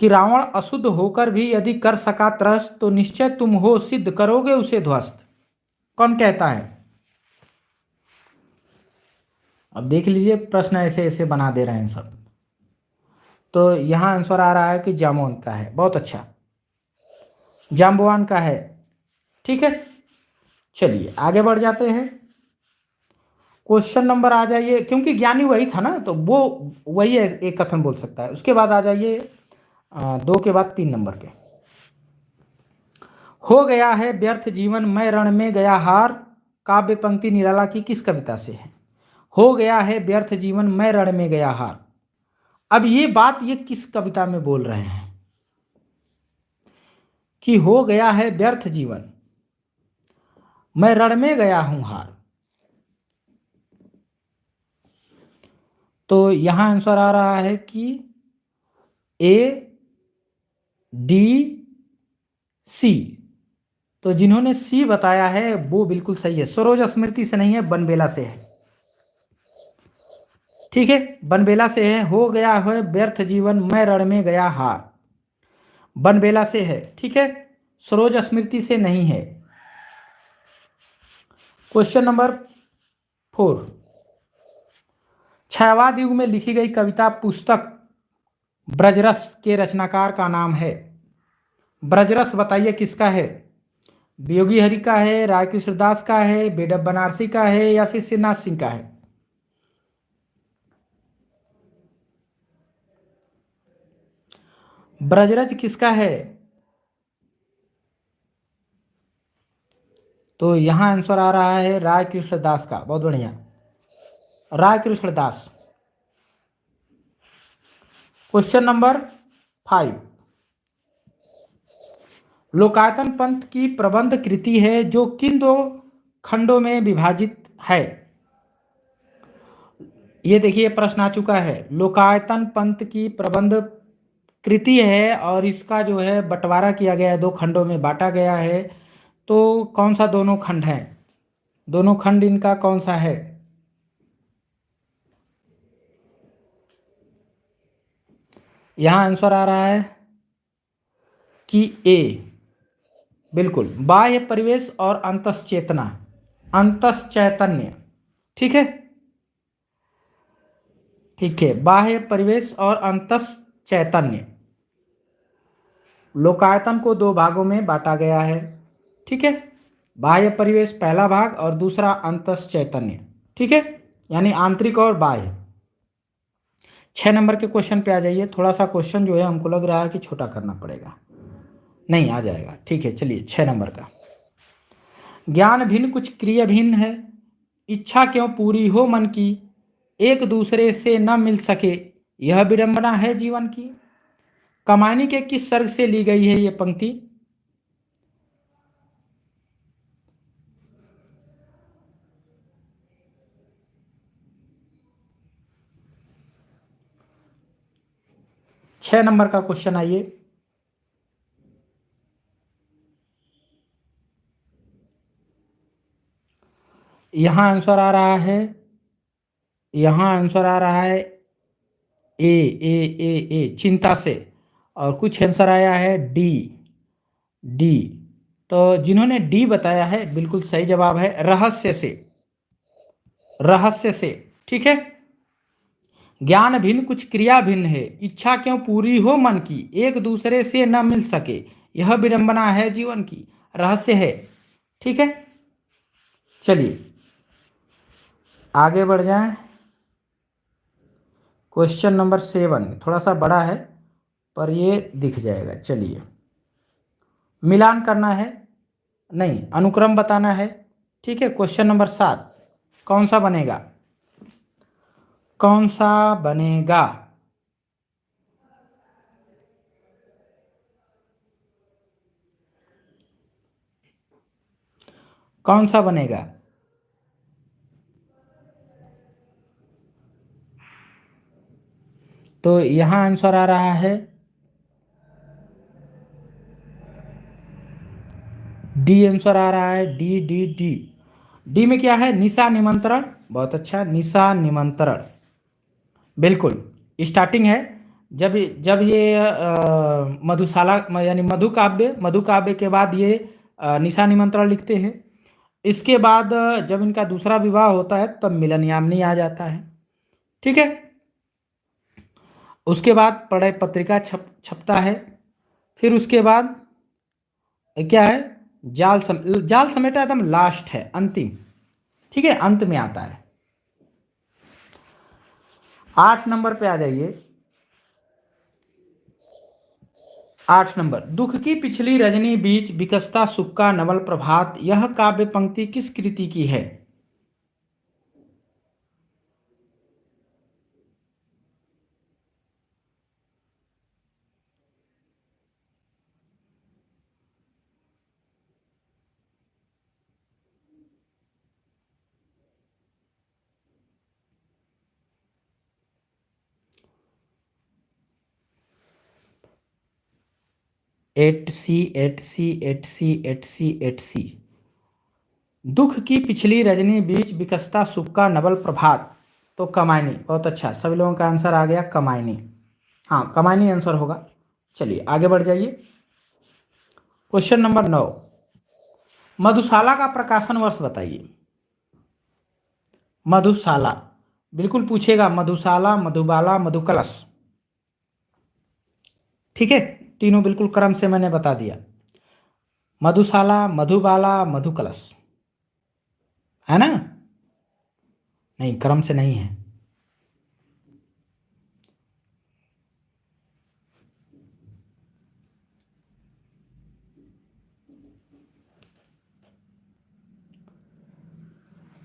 Speaker 1: कि रावण अशुद्ध होकर भी यदि कर सका त्रस्त, तो निश्चय तुम हो सिद्ध करोगे उसे ध्वस्त। कौन कहता है? अब देख लीजिए, प्रश्न ऐसे ऐसे बना दे रहे हैं सब। तो यहां आंसर आ रहा है कि जामोन का है, बहुत अच्छा, जाम्बवान का है। ठीक है, चलिए आगे बढ़ जाते हैं। क्वेश्चन नंबर आ जाइए, क्योंकि ज्ञानी वही था ना, तो वो वही एक कथन बोल सकता है। उसके बाद आ जाइए 2 के बाद 3 नंबर के। हो गया है व्यर्थ जीवन मैं रण में गया हार, काव्य पंक्ति निराला की किस कविता से है? हो गया है व्यर्थ जीवन मैं रण में गया हार। अब ये बात ये किस कविता में बोल रहे हैं कि हो गया है व्यर्थ जीवन मैं रण में गया हूं हार? तो यहां आंसर आ रहा है कि ए, डी, सी। तो जिन्होंने सी बताया है वो बिल्कुल सही है, सरोज स्मृति से नहीं है, बनबेला से है। ठीक है, बनबेला से है। हो गया है व्यर्थ जीवन मैं रण में गया हार, बनबेला से है। ठीक है, सरोज स्मृति से नहीं है। क्वेश्चन नंबर 4, छायावाद युग में लिखी गई कविता पुस्तक ब्रजरस के रचनाकार का नाम है। ब्रजरस बताइए किसका है? वियोगी हरि का है, राय कृष्णदास का है, बेडब बनारसी का है, या फिर श्रीनाथ सिंह का है? ब्रजरज किसका है? तो यहां आंसर आ रहा है राय कृष्णदास का, बहुत बढ़िया, राय कृष्णदास। क्वेश्चन नंबर 5, लोकायतन पंथ की प्रबंध कृति है जो किन 2 खंडों में विभाजित है? ये देखिए प्रश्न आ चुका है, लोकायतन पंथ की प्रबंध कृति है और इसका जो है बंटवारा किया गया है, 2 खंडों में बांटा गया है। तो कौन सा दोनों खंड है? दोनों खंड इनका कौन सा है? यहां आंसर आ रहा है कि ए, बिल्कुल, बाह्य परिवेश और अंतश्चेतना, अंतश्चैतन्य। ठीक है, ठीक है, बाह्य परिवेश और अंतश्चैतन्य। लोकायतन को 2 भागों में बांटा गया है। ठीक है, बाह्य परिवेश पहला भाग और दूसरा अंतश्चैतन्य। ठीक है, यानी आंतरिक और बाह्य। 6 नंबर के क्वेश्चन पे आ जाइए। थोड़ा सा क्वेश्चन जो है हमको लग रहा है कि छोटा करना पड़ेगा, नहीं आ जाएगा। ठीक है, चलिए 6 नंबर का, ज्ञान भिन्न कुछ क्रिया भिन्न है, इच्छा क्यों पूरी हो मन की, एक दूसरे से न मिल सके यह विडंबना है जीवन की। कमानी के किस सर्ग से ली गई है ये पंक्ति? छह नंबर का क्वेश्चन आइए। यहाँ आंसर आ रहा है, यहाँ आंसर आ रहा है ए ए ए ए चिंता से, और कुछ आंसर आया है डी डी। तो जिन्होंने डी बताया है बिल्कुल सही जवाब है रहस्य से, रहस्य से। ठीक है। ज्ञान भिन्न कुछ क्रिया भिन्न है, इच्छा क्यों पूरी हो मन की, एक दूसरे से न मिल सके, यह विडंबना है जीवन की, रहस्य है। ठीक है, चलिए आगे बढ़ जाएं। क्वेश्चन नंबर 7 थोड़ा सा बड़ा है पर ये दिख जाएगा। चलिए, मिलान करना है, नहीं अनुक्रम बताना है। ठीक है, क्वेश्चन नंबर 7 कौन सा बनेगा, कौन सा बनेगा? कौन सा बनेगा? तो यहां आंसर आ रहा है डी, आंसर आ रहा है डी डी डी। डी में क्या है, निशा निमंत्रण। बहुत अच्छा, निशा निमंत्रण बिल्कुल स्टार्टिंग है। जब जब ये मधुशाला यानी मधुकाव्य, मधुकाव्य के बाद ये निशा निमंत्रण लिखते हैं। इसके बाद जब इनका दूसरा विवाह होता है तब मिलन यामिनी आ जाता है। ठीक है, उसके बाद प्रणय पत्रिका छपता है। फिर उसके बाद क्या है, जाल समेटा एकदम लास्ट है, अंतिम। ठीक है, अंत में आता है। 8 नंबर पे आ जाइए। 8 नंबर, दुख की पिछली रजनी बीच विकसता सुख का नवल प्रभात, यह काव्य पंक्ति किस कृति की है? एट सी एट सी एट सी एट सी एट सी। दुख की पिछली रजनी बीच विकसता सुख का नवल प्रभात, तो कमायनी। बहुत अच्छा, सभी लोगों का आंसर आ गया कमायनी। हाँ, कमायनी आंसर होगा। चलिए आगे बढ़ जाइए। क्वेश्चन नंबर 9, मधुशाला का प्रकाशन वर्ष बताइए। मधुशाला बिल्कुल पूछेगा, मधुशाला, मधुबाला, मधुकलश। ठीक है, तीनों बिल्कुल क्रम से मैंने बता दिया। मधुशाला, मधुबाला, मधुकलश, है ना? नहीं, क्रम से नहीं है।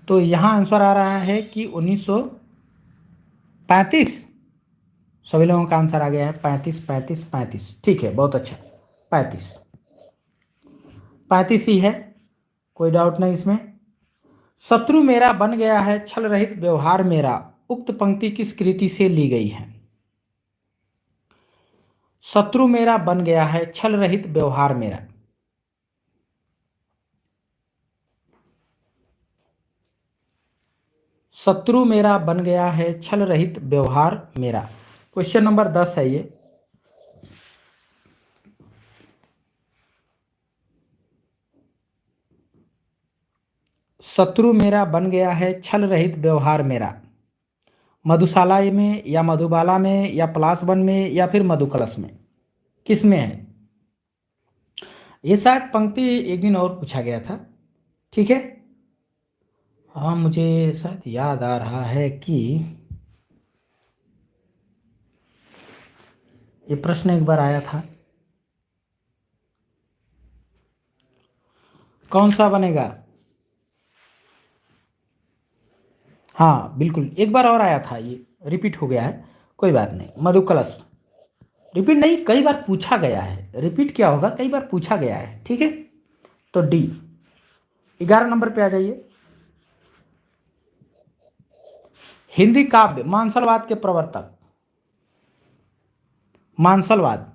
Speaker 1: तो यहां आंसर आ रहा है कि 1935। सभी लोगों का आंसर आ गया है 35 35 35। ठीक है, बहुत अच्छा, 35 35 ही है, कोई डाउट नहीं इसमें। शत्रु मेरा बन गया है छल रहित व्यवहार मेरा, उक्त पंक्ति किस कृति से ली गई है? शत्रु मेरा बन गया है छल रहित व्यवहार मेरा। शत्रु मेरा बन गया है छल रहित व्यवहार मेरा। क्वेश्चन नंबर 10 है ये। शत्रु मेरा बन गया है छल रहित व्यवहार मेरा, मधुशाला में या मधुबाला में या पलाश वन में या फिर मधुकलश में, किस में है? ये शायद पंक्ति एक दिन और पूछा गया था। ठीक है, हाँ मुझे शायद याद आ रहा है कि ये प्रश्न एक बार आया था। कौन सा बनेगा? हाँ बिल्कुल, एक बार और आया था, ये रिपीट हो गया है, कोई बात नहीं। मधुकलश रिपीट नहीं, कई बार पूछा गया है। रिपीट क्या होगा, कई बार पूछा गया है। ठीक है, तो डी। 11 नंबर पे आ जाइए। हिंदी काव्य मानसलवाद के प्रवर्तक, मानसलवाद।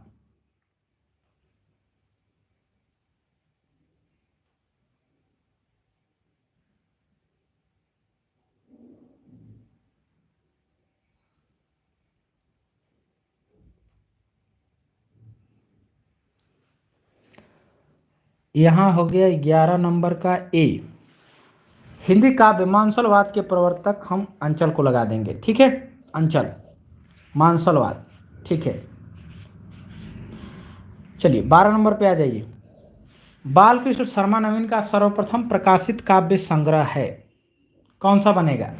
Speaker 1: यहाँ हो गया 11 नंबर का ए। हिंदी काव्य मानसलवाद के प्रवर्तक हम अंचल को लगा देंगे, ठीक है। अंचल मानसलवाद, ठीक है। चलिए 12 नंबर पे आ जाइए। बालकृष्ण शर्मा नवीन का सर्वप्रथम प्रकाशित काव्य संग्रह है, कौन सा बनेगा?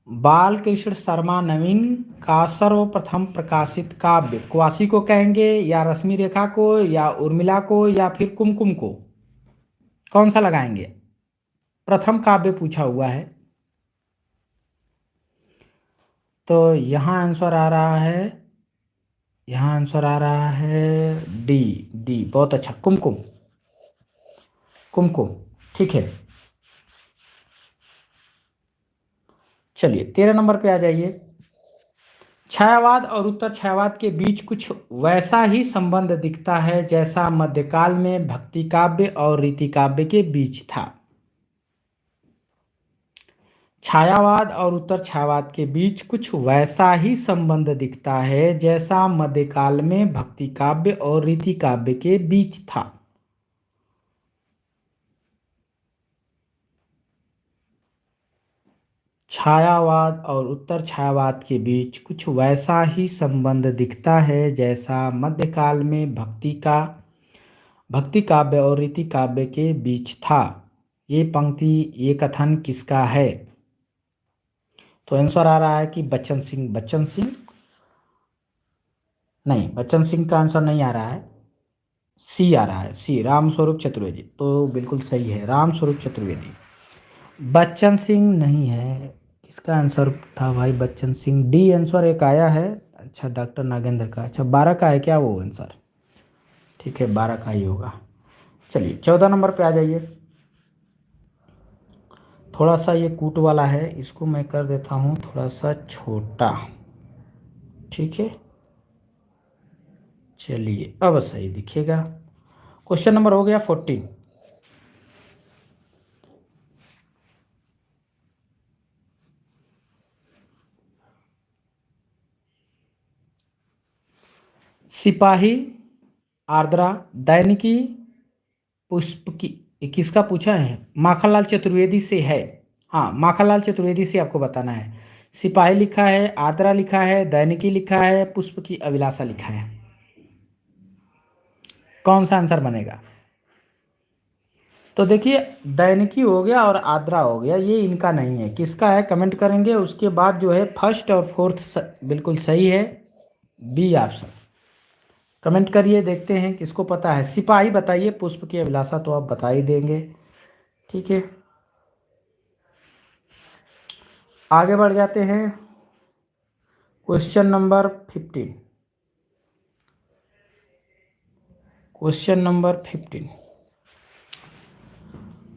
Speaker 1: बालकृष्ण शर्मा नवीन का सर्वप्रथम प्रकाशित काव्य क्वासी को कहेंगे, या रश्मि रेखा को, या उर्मिला को, या फिर कुमकुम को? कौन सा लगाएंगे? प्रथम काव्य पूछा हुआ है, तो यहाँ आंसर आ रहा है, यहाँ आंसर आ रहा है डी। डी बहुत अच्छा, कुमकुम। कुमकुम, ठीक है। चलिए 13 नंबर पे आ जाइए। छायावाद और उत्तर छायावाद के बीच कुछ वैसा ही संबंध दिखता है जैसा मध्यकाल में भक्ति काव्य और रीति काव्य के बीच था। छायावाद और उत्तर छायावाद के बीच कुछ वैसा ही संबंध दिखता है जैसा मध्यकाल में भक्ति काव्य और रीति काव्य के बीच था। छायावाद और उत्तर छायावाद के बीच कुछ वैसा ही संबंध दिखता है जैसा मध्यकाल में भक्ति काव्य और रीति काव्य के बीच था। ये पंक्ति, ये कथन किसका है? तो आंसर आ रहा है कि बच्चन सिंह। बच्चन सिंह नहीं, बच्चन सिंह का आंसर नहीं आ रहा है, सी आ रहा है, सी रामस्वरूप चतुर्वेदी। तो बिल्कुल सही है, रामस्वरूप चतुर्वेदी। बच्चन सिंह नहीं है, किसका आंसर था भाई? बच्चन सिंह। डी आंसर एक आया है। अच्छा, डॉक्टर नागेंद्र का। अच्छा 12 का है क्या वो आंसर? ठीक है, 12 का ही होगा। चलिए 14 नंबर पे आ जाइए। थोड़ा सा ये कूट वाला है, इसको मैं कर देता हूँ थोड़ा सा छोटा, ठीक है। चलिए अब सही दिखेगा। क्वेश्चन नंबर हो गया 14। सिपाही, आर्द्रा, दैनिकी, पुष्प की, ये किसका पूछा है? माखनलाल चतुर्वेदी से है। हाँ, माखनलाल चतुर्वेदी से आपको बताना है। सिपाही लिखा है, आर्द्रा लिखा है, दैनिकी लिखा है, पुष्प की अभिलाषा लिखा है। कौन सा आंसर बनेगा? तो देखिए, दैनिकी हो गया और आर्द्रा हो गया, ये इनका नहीं है। किसका है कमेंट करेंगे। उसके बाद जो है फर्स्ट और फोर्थ बिल्कुल सही है, बी ऑप्शन। कमेंट करिए, देखते हैं किसको पता है। सिपाही बताइए, पुष्प की अभिलाषा तो आप बता ही देंगे, ठीक है। आगे बढ़ जाते हैं। Question number 15। Question number 15।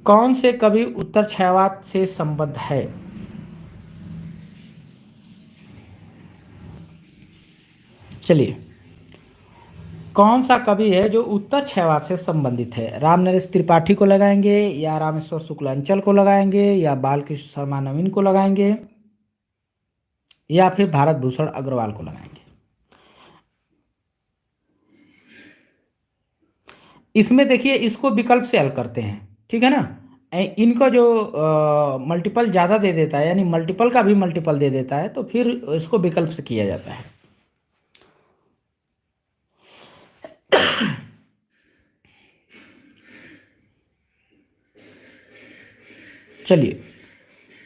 Speaker 1: कौन से कवि उत्तर छायावाद से संबद्ध है? चलिए, कौन सा कवि है जो उत्तर छायावाद से संबंधित है? राम नरेश त्रिपाठी को लगाएंगे, या रामेश्वर शुक्लांचल को लगाएंगे, या बालकृष्ण शर्मा नवीन को लगाएंगे, या फिर भारत भूषण अग्रवाल को लगाएंगे? इसमें देखिए, इसको विकल्प से हल करते हैं, ठीक है ना। इनको जो मल्टीपल ज़्यादा दे देता है, यानी मल्टीपल का भी मल्टीपल दे देता है, तो फिर इसको विकल्प से किया जाता है। चलिए,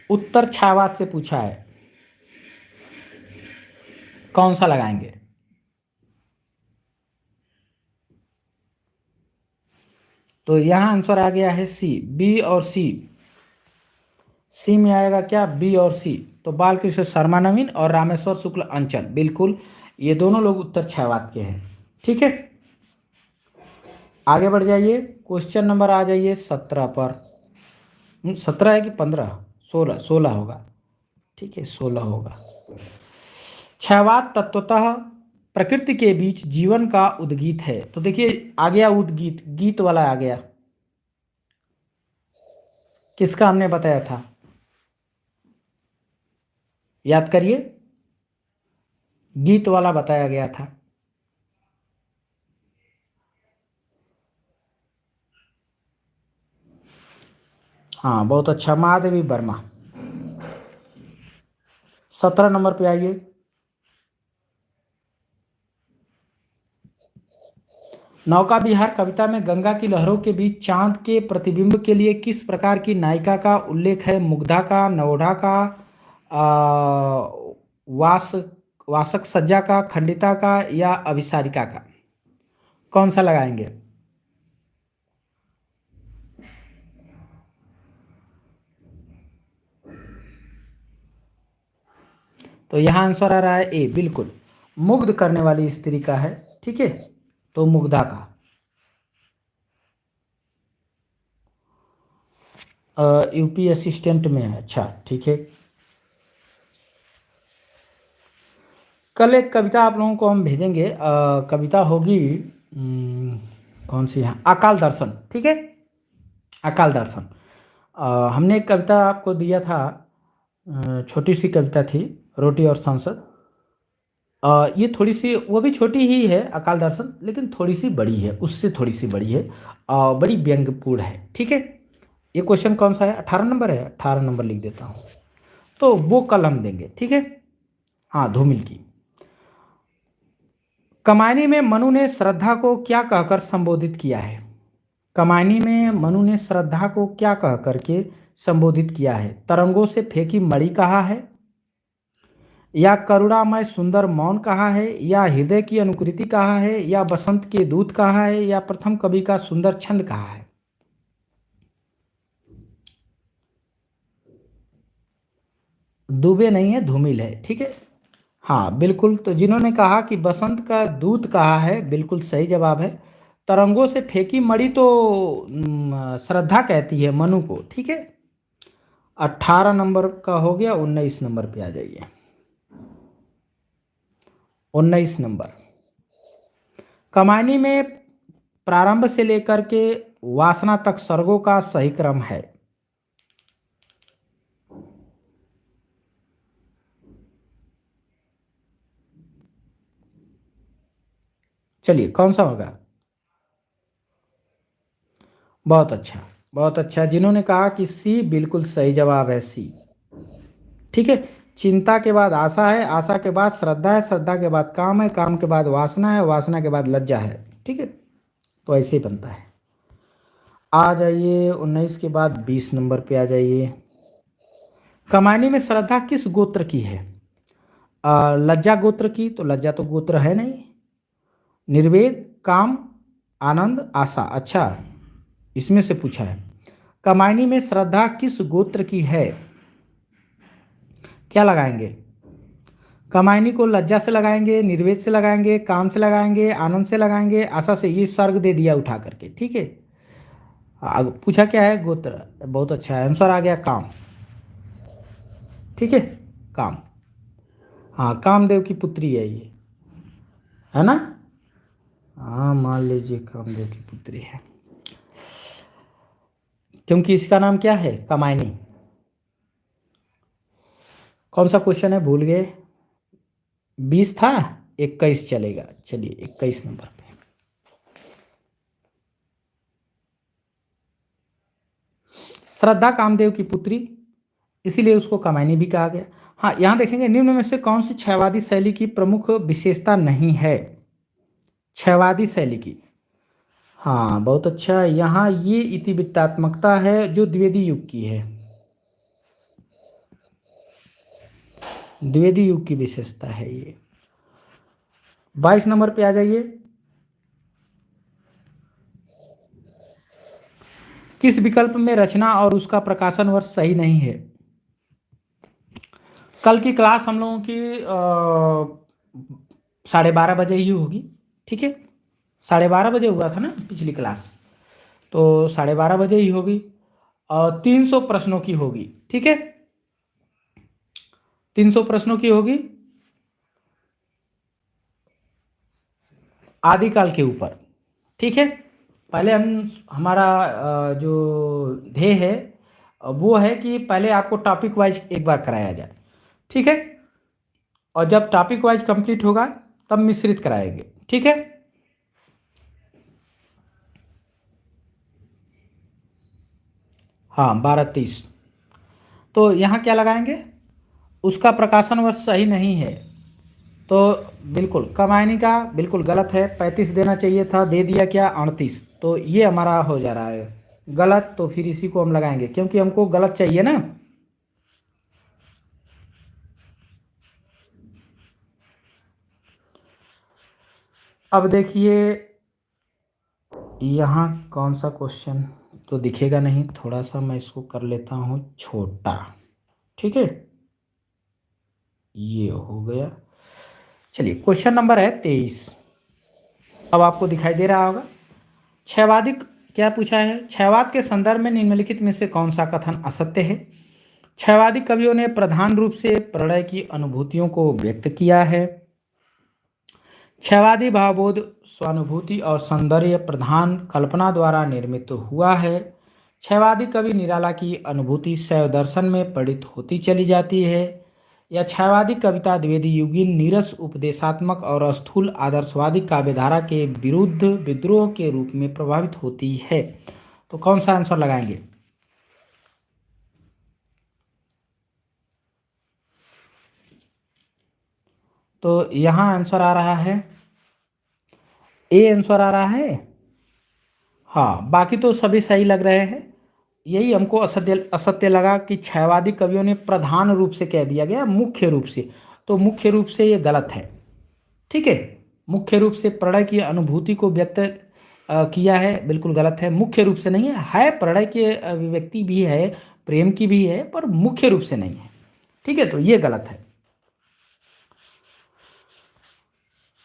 Speaker 1: उत्तर छायावाद से पूछा है, कौन सा लगाएंगे? तो यहाँ आंसर आ गया है सी, बी और सी। सी में आएगा क्या? बी और सी। तो बालकृष्ण शर्मा नवीन और रामेश्वर शुक्ल अंचल, बिल्कुल ये दोनों लोग उत्तर छायावाद के हैं, ठीक है। आगे बढ़ जाइए, क्वेश्चन नंबर आ जाइए 17 पर। 17 है कि 15? 16, 16 होगा, ठीक है, 16 होगा। छायावाद तत्वतः प्रकृति के बीच जीवन का उद्गीत है। तो देखिए, आ गया उद्गीत, गीत वाला आ गया। किसका हमने बताया था? याद करिए, गीत वाला बताया गया था। हाँ बहुत अच्छा, महादेवी वर्मा। 17 नंबर पे आइए। नौका विहार कविता में गंगा की लहरों के बीच चांद के प्रतिबिंब के लिए किस प्रकार की नायिका का उल्लेख है? मुग्धा का, नवोढ़ा का, आ, वास वासक सज्जा का, खंडिता का या अभिसारिका का? कौन सा लगाएंगे? तो यहाँ आंसर आ रहा है ए, बिल्कुल मुग्ध करने वाली स्त्री का है। ठीक है, तो मुग्धा का। यूपी असिस्टेंट में है। अच्छा ठीक है। कल एक कविता आप लोगों को हम भेजेंगे। कविता होगी कौन सी है? अकाल दर्शन। ठीक है, अकाल दर्शन। हमने एक कविता आपको दिया था, छोटी सी कविता थी, रोटी और संसद। ये थोड़ी सी, वो भी छोटी ही है अकाल दर्शन, लेकिन थोड़ी सी बड़ी है, उससे थोड़ी सी बड़ी है, बड़ी व्यंग्यपूर्ण है। ठीक है, ये क्वेश्चन कौन सा है? 18 नंबर है, 18 नंबर लिख देता हूँ। तो वो कल हम देंगे। ठीक है, हाँ धूमिल की। कमायनी में मनु ने श्रद्धा को क्या कहकर संबोधित किया है? कमायनी में मनु ने श्रद्धा को क्या कह करके संबोधित किया है? तरंगों से फेंकी मणि कहा है, या करुणामय सुंदर मौन कहा है, या हृदय की अनुकृति कहा है, या बसंत के दूत कहा है, या प्रथम कवि का सुंदर छंद कहा है? दुबे नहीं है, धूमिल है। ठीक है, हाँ बिल्कुल। तो जिन्होंने कहा कि बसंत का दूत कहा है, बिल्कुल सही जवाब है। तरंगों से फेंकी मणि तो श्रद्धा कहती है मनु को। ठीक है, 18 नंबर का हो गया। 19 नंबर पे आ जाइए। 19 नंबर। कमायनी में प्रारंभ से लेकर के वासना तक सर्गों का सही क्रम है। चलिए कौन सा होगा? बहुत अच्छा, बहुत अच्छा। जिन्होंने कहा कि सी, बिल्कुल सही जवाब है सी। ठीक है, चिंता के बाद आशा है, आशा के बाद श्रद्धा है, श्रद्धा के बाद काम है, काम के बाद वासना है, वासना के बाद लज्जा है। ठीक है, तो ऐसे ही बनता है। आ जाइए 19 के बाद 20 नंबर पे आ जाइए। कमायनी में श्रद्धा किस गोत्र की है? लज्जा गोत्र की, तो लज्जा तो गोत्र है नहीं। निर्वेद, काम, आनंद, आशा। अच्छा, इसमें से पूछा है। कमायनी में श्रद्धा किस गोत्र की है? क्या लगाएंगे? कमायनी को लज्जा से लगाएंगे, निर्वेद से लगाएंगे, काम से लगाएंगे, आनंद से लगाएंगे, आशा से। ये सर्ग दे दिया उठा करके। ठीक है, पूछा क्या है? गोत्र। बहुत अच्छा है, आंसर आ गया काम। ठीक है, काम। हाँ, कामदेव की पुत्री है ये, है ना? हाँ मान लीजिए कामदेव की पुत्री है, क्योंकि इसका नाम क्या है? कमायनी। कौन सा क्वेश्चन है, भूल गए? 20 था, 21 चलेगा। चलिए 21 नंबर पे। श्रद्धा कामदेव की पुत्री, इसीलिए उसको कमायनी भी कहा गया। हाँ, यहाँ देखेंगे निम्न में से कौन सी क्षयवादी शैली की प्रमुख विशेषता नहीं है? क्षयवादी शैली की, हाँ बहुत अच्छा। यहाँ ये इतिवृत्तात्मकता है जो द्विवेदी युग की है। द्विवेदी युग की विशेषता है ये। 22 नंबर पे आ जाइए। किस विकल्प में रचना और उसका प्रकाशन वर्ष सही नहीं है? कल की क्लास हम लोगों की 12:30 बजे ही होगी। ठीक है, 12:30 बजे हुआ था ना पिछली क्लास, तो 12:30 बजे ही होगी। और 300 प्रश्नों की होगी। ठीक है, 300 प्रश्नों की होगी आदिकाल के ऊपर। ठीक है, पहले हमारा जो ध्येय है वो है कि पहले आपको टॉपिक वाइज एक बार कराया जाए। ठीक है, और जब टॉपिक वाइज कंप्लीट होगा तब मिश्रित कराएंगे। ठीक है, हाँ 12:30। तो यहाँ क्या लगाएंगे, उसका प्रकाशन वर्ष सही नहीं है, तो बिल्कुल कमायनी का बिल्कुल गलत है, 35 देना चाहिए था, दे दिया क्या 38, तो ये हमारा हो जा रहा है गलत। तो फिर इसी को हम लगाएंगे क्योंकि हमको गलत चाहिए ना। अब देखिए यहाँ कौन सा क्वेश्चन तो दिखेगा नहीं, थोड़ा सा मैं इसको कर लेता हूँ छोटा, ठीक है, ये हो गया। चलिए क्वेश्चन नंबर है 23, अब आपको दिखाई दे रहा होगा। क्षयवादी क्या पूछा है, क्षयवाद के संदर्भ में निम्नलिखित में से कौन सा कथन असत्य है। क्षयवादी कवियों ने प्रधान रूप से प्रलय की अनुभूतियों को व्यक्त किया है। क्षयवादी भावबोध स्वानुभूति और सौंदर्य प्रधान कल्पना द्वारा निर्मित हुआ है। क्षयवादी कवि निराला की अनुभूति शैव दर्शन में पढ़ित होती चली जाती है। या क्षयवादी कविता द्विवेदी युगीन नीरस उपदेशात्मक और स्थूल आदर्शवादी काव्यधारा के विरुद्ध विद्रोह के रूप में प्रभावित होती है। तो कौन सा आंसर लगाएंगे। तो यहाँ आंसर आ रहा है ए, आंसर आ रहा है। हाँ बाकी तो सभी सही लग रहे हैं, यही हमको असत्य असत्य लगा कि क्षयवादी कवियों ने प्रधान रूप से कह दिया गया मुख्य रूप से, तो मुख्य रूप से ये गलत है, ठीक है। मुख्य रूप से प्रणय की अनुभूति को व्यक्त किया है, बिल्कुल गलत है, मुख्य रूप से नहीं है प्रणय की अभिव्यक्ति भी है, प्रेम की भी है, पर मुख्य रूप से नहीं है, ठीक है, तो ये गलत है।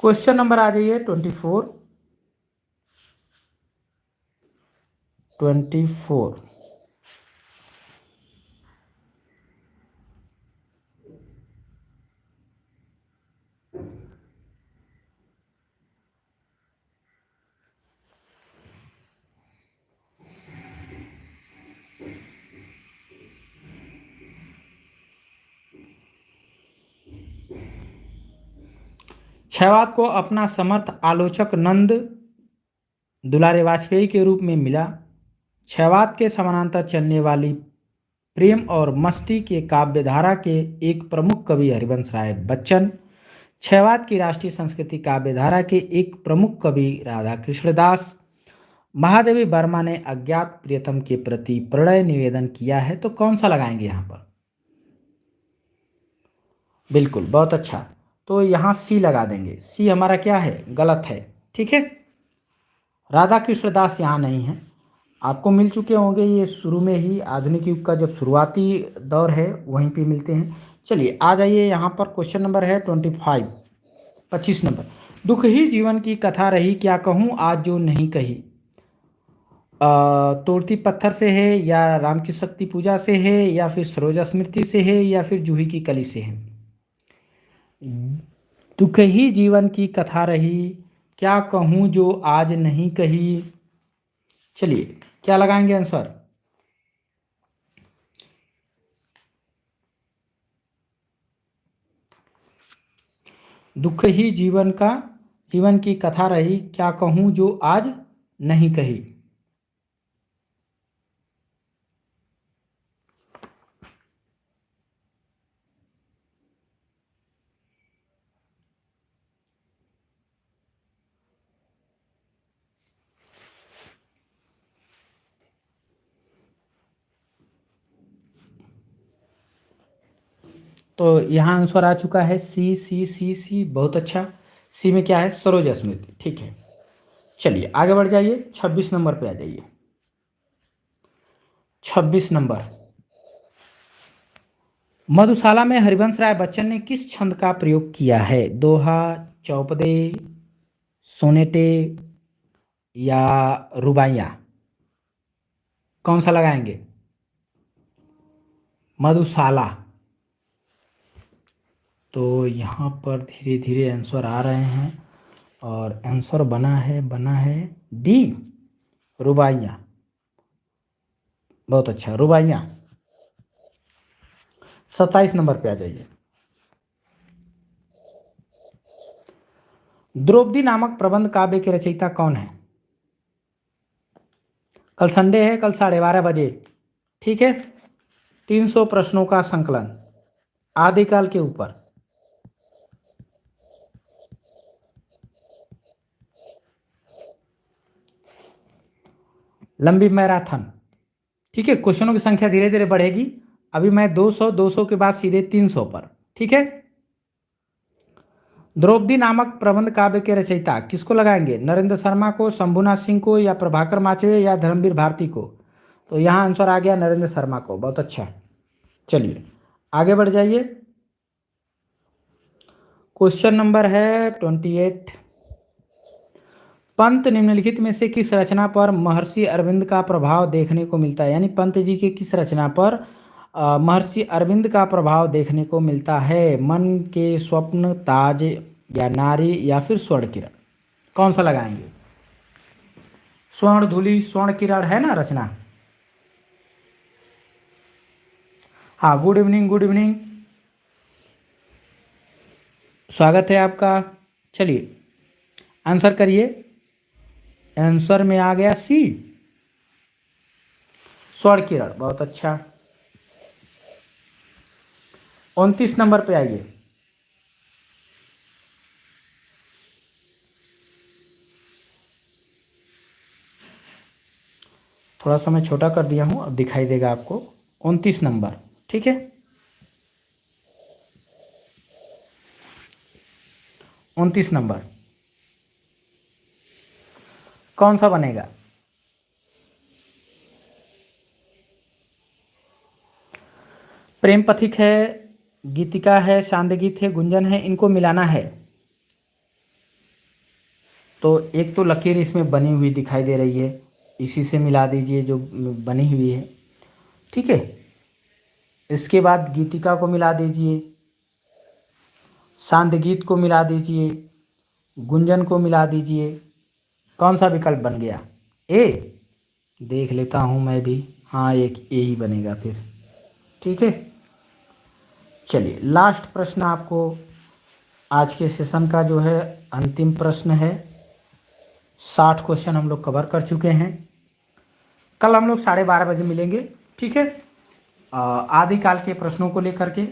Speaker 1: क्वेश्चन नंबर आ जाइए 24। क्षयवाद को अपना समर्थ आलोचक नंद दुलारे वाजपेयी के रूप में मिला। क्षयवाद के समानांतर चलने वाली प्रेम और मस्ती के काव्यधारा के एक प्रमुख कवि हरिवंश राय बच्चन। क्षयवाद की राष्ट्रीय संस्कृति काव्यधारा के एक प्रमुख कवि राधा कृष्णदास। महादेवी वर्मा ने अज्ञात प्रियतम के प्रति प्रणय निवेदन किया है। तो कौन सा लगाएंगे यहाँ पर, बिल्कुल बहुत अच्छा, तो यहाँ सी लगा देंगे, सी हमारा क्या है, गलत है, ठीक है। राधा कृष्णदास यहाँ नहीं है, आपको मिल चुके होंगे ये शुरू में ही, आधुनिक युग का जब शुरुआती दौर है वहीं पे मिलते हैं। चलिए आ जाइए यहाँ पर, क्वेश्चन नंबर है 25, 25 नंबर। दुख ही जीवन की कथा रही, क्या कहूँ आज जो नहीं कही। तोड़ती पत्थर से है, या राम की शक्ति पूजा से है, या फिर सरोजा स्मृति से है, या फिर जूही की कली से है। दुख ही जीवन की कथा रही, क्या कहूँ जो आज नहीं कही। चलिए क्या लगाएंगे आंसर, दुख ही जीवन की कथा रही, क्या कहूँ जो आज नहीं कही। तो यहाँ आंसर आ चुका है सी सी सी सी, बहुत अच्छा। सी में क्या है, सरोजा स्मृति, ठीक है। चलिए आगे बढ़ जाइए, 26 नंबर पे आ जाइए। 26 नंबर, मधुशाला में हरिवंश राय बच्चन ने किस छंद का प्रयोग किया है। दोहा, चौपदे, सोनेटे, या रुबाइयाँ, कौन सा लगाएंगे। मधुशाला, तो यहाँ पर धीरे धीरे आंसर आ रहे हैं, और आंसर बना है डी, रुबाइयाँ, बहुत अच्छा, रुबाइयाँ। 27 नंबर पे आ जाइए। द्रौपदी नामक प्रबंध काव्य के रचयिता कौन है। कल संडे है, कल 12:30 बजे ठीक है, 300 प्रश्नों का संकलन आदिकाल के ऊपर। लंबी मैराथन, ठीक है। क्वेश्चनों की संख्या धीरे धीरे बढ़ेगी। अभी मैं 200, 200 के बाद सीधे 300 पर, ठीक है। द्रौपदी नामक प्रबंध काव्य के रचयिता किसको लगाएंगे? नरेंद्र शर्मा को, शंभुनाथ सिंह को, या प्रभाकर माचवे, या धर्मवीर भारती को? तो यहाँ आंसर आ गया नरेंद्र शर्मा को। बहुत अच्छा, चलिए आगे बढ़ जाइए। क्वेश्चन नंबर है 28। पंत निम्नलिखित में से किस रचना पर महर्षि अरविंद का प्रभाव देखने को मिलता है? यानी पंत जी की किस रचना पर महर्षि अरविंद का प्रभाव देखने को मिलता है? मन के स्वप्न, ताज, या नारी, या फिर स्वर्ण किरण? कौन सा लगाएंगे? स्वर्ण धूलि, स्वर्ण किरण है ना रचना। हाँ, गुड इवनिंग, गुड इवनिंग, स्वागत है आपका। चलिए आंसर करिए। आंसर में आ गया सी, स्वर्ण किरण। बहुत अच्छा, 29 नंबर पे आइए। थोड़ा सा मैं छोटा कर दिया हूं, अब दिखाई देगा आपको। 29 नंबर, ठीक है। 29 नंबर कौन सा बनेगा? प्रेम पथिक है, गीतिका है, शांत गीत है, गुंजन है, इनको मिलाना है। तो एक तो लकीर इसमें बनी हुई दिखाई दे रही है, इसी से मिला दीजिए जो बनी हुई है, ठीक है। इसके बाद गीतिका को मिला दीजिए, शांत गीत को मिला दीजिए, गुंजन को मिला दीजिए। कौन सा विकल्प बन गया? ए। देख लेता हूं मैं भी। हाँ, एक ए ही बनेगा फिर, ठीक है। चलिए लास्ट प्रश्न आपको आज के सेशन का जो है अंतिम प्रश्न है। 60 क्वेश्चन हम लोग कवर कर चुके हैं। कल हम लोग 12:30 बजे मिलेंगे, ठीक है, आदिकाल के प्रश्नों को लेकर के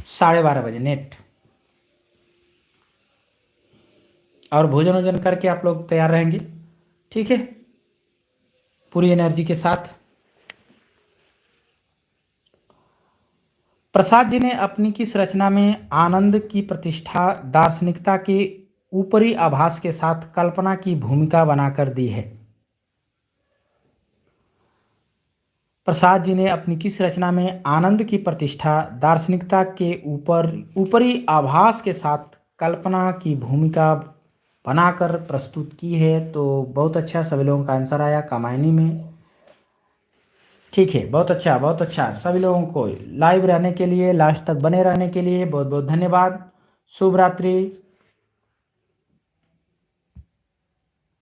Speaker 1: 12:30 बजे नेट। और भोजन वोजन करके आप लोग तैयार रहेंगे, ठीक है, पूरी एनर्जी के साथ। प्रसाद जी ने अपनी किस रचना में आनंद की प्रतिष्ठा दार्शनिकता के ऊपरी आभास के साथ कल्पना की भूमिका बनाकर दी है? प्रसाद जी ने अपनी किस रचना में आनंद की प्रतिष्ठा दार्शनिकता के ऊपरी आभास के साथ कल्पना की भूमिका बनाकर प्रस्तुत की है? तो बहुत अच्छा, सभी लोगों का आंसर आया कामायनी में, ठीक है। बहुत अच्छा, बहुत अच्छा। सभी लोगों को लाइव रहने के लिए, लास्ट तक बने रहने के लिए बहुत बहुत धन्यवाद। शुभ रात्रि।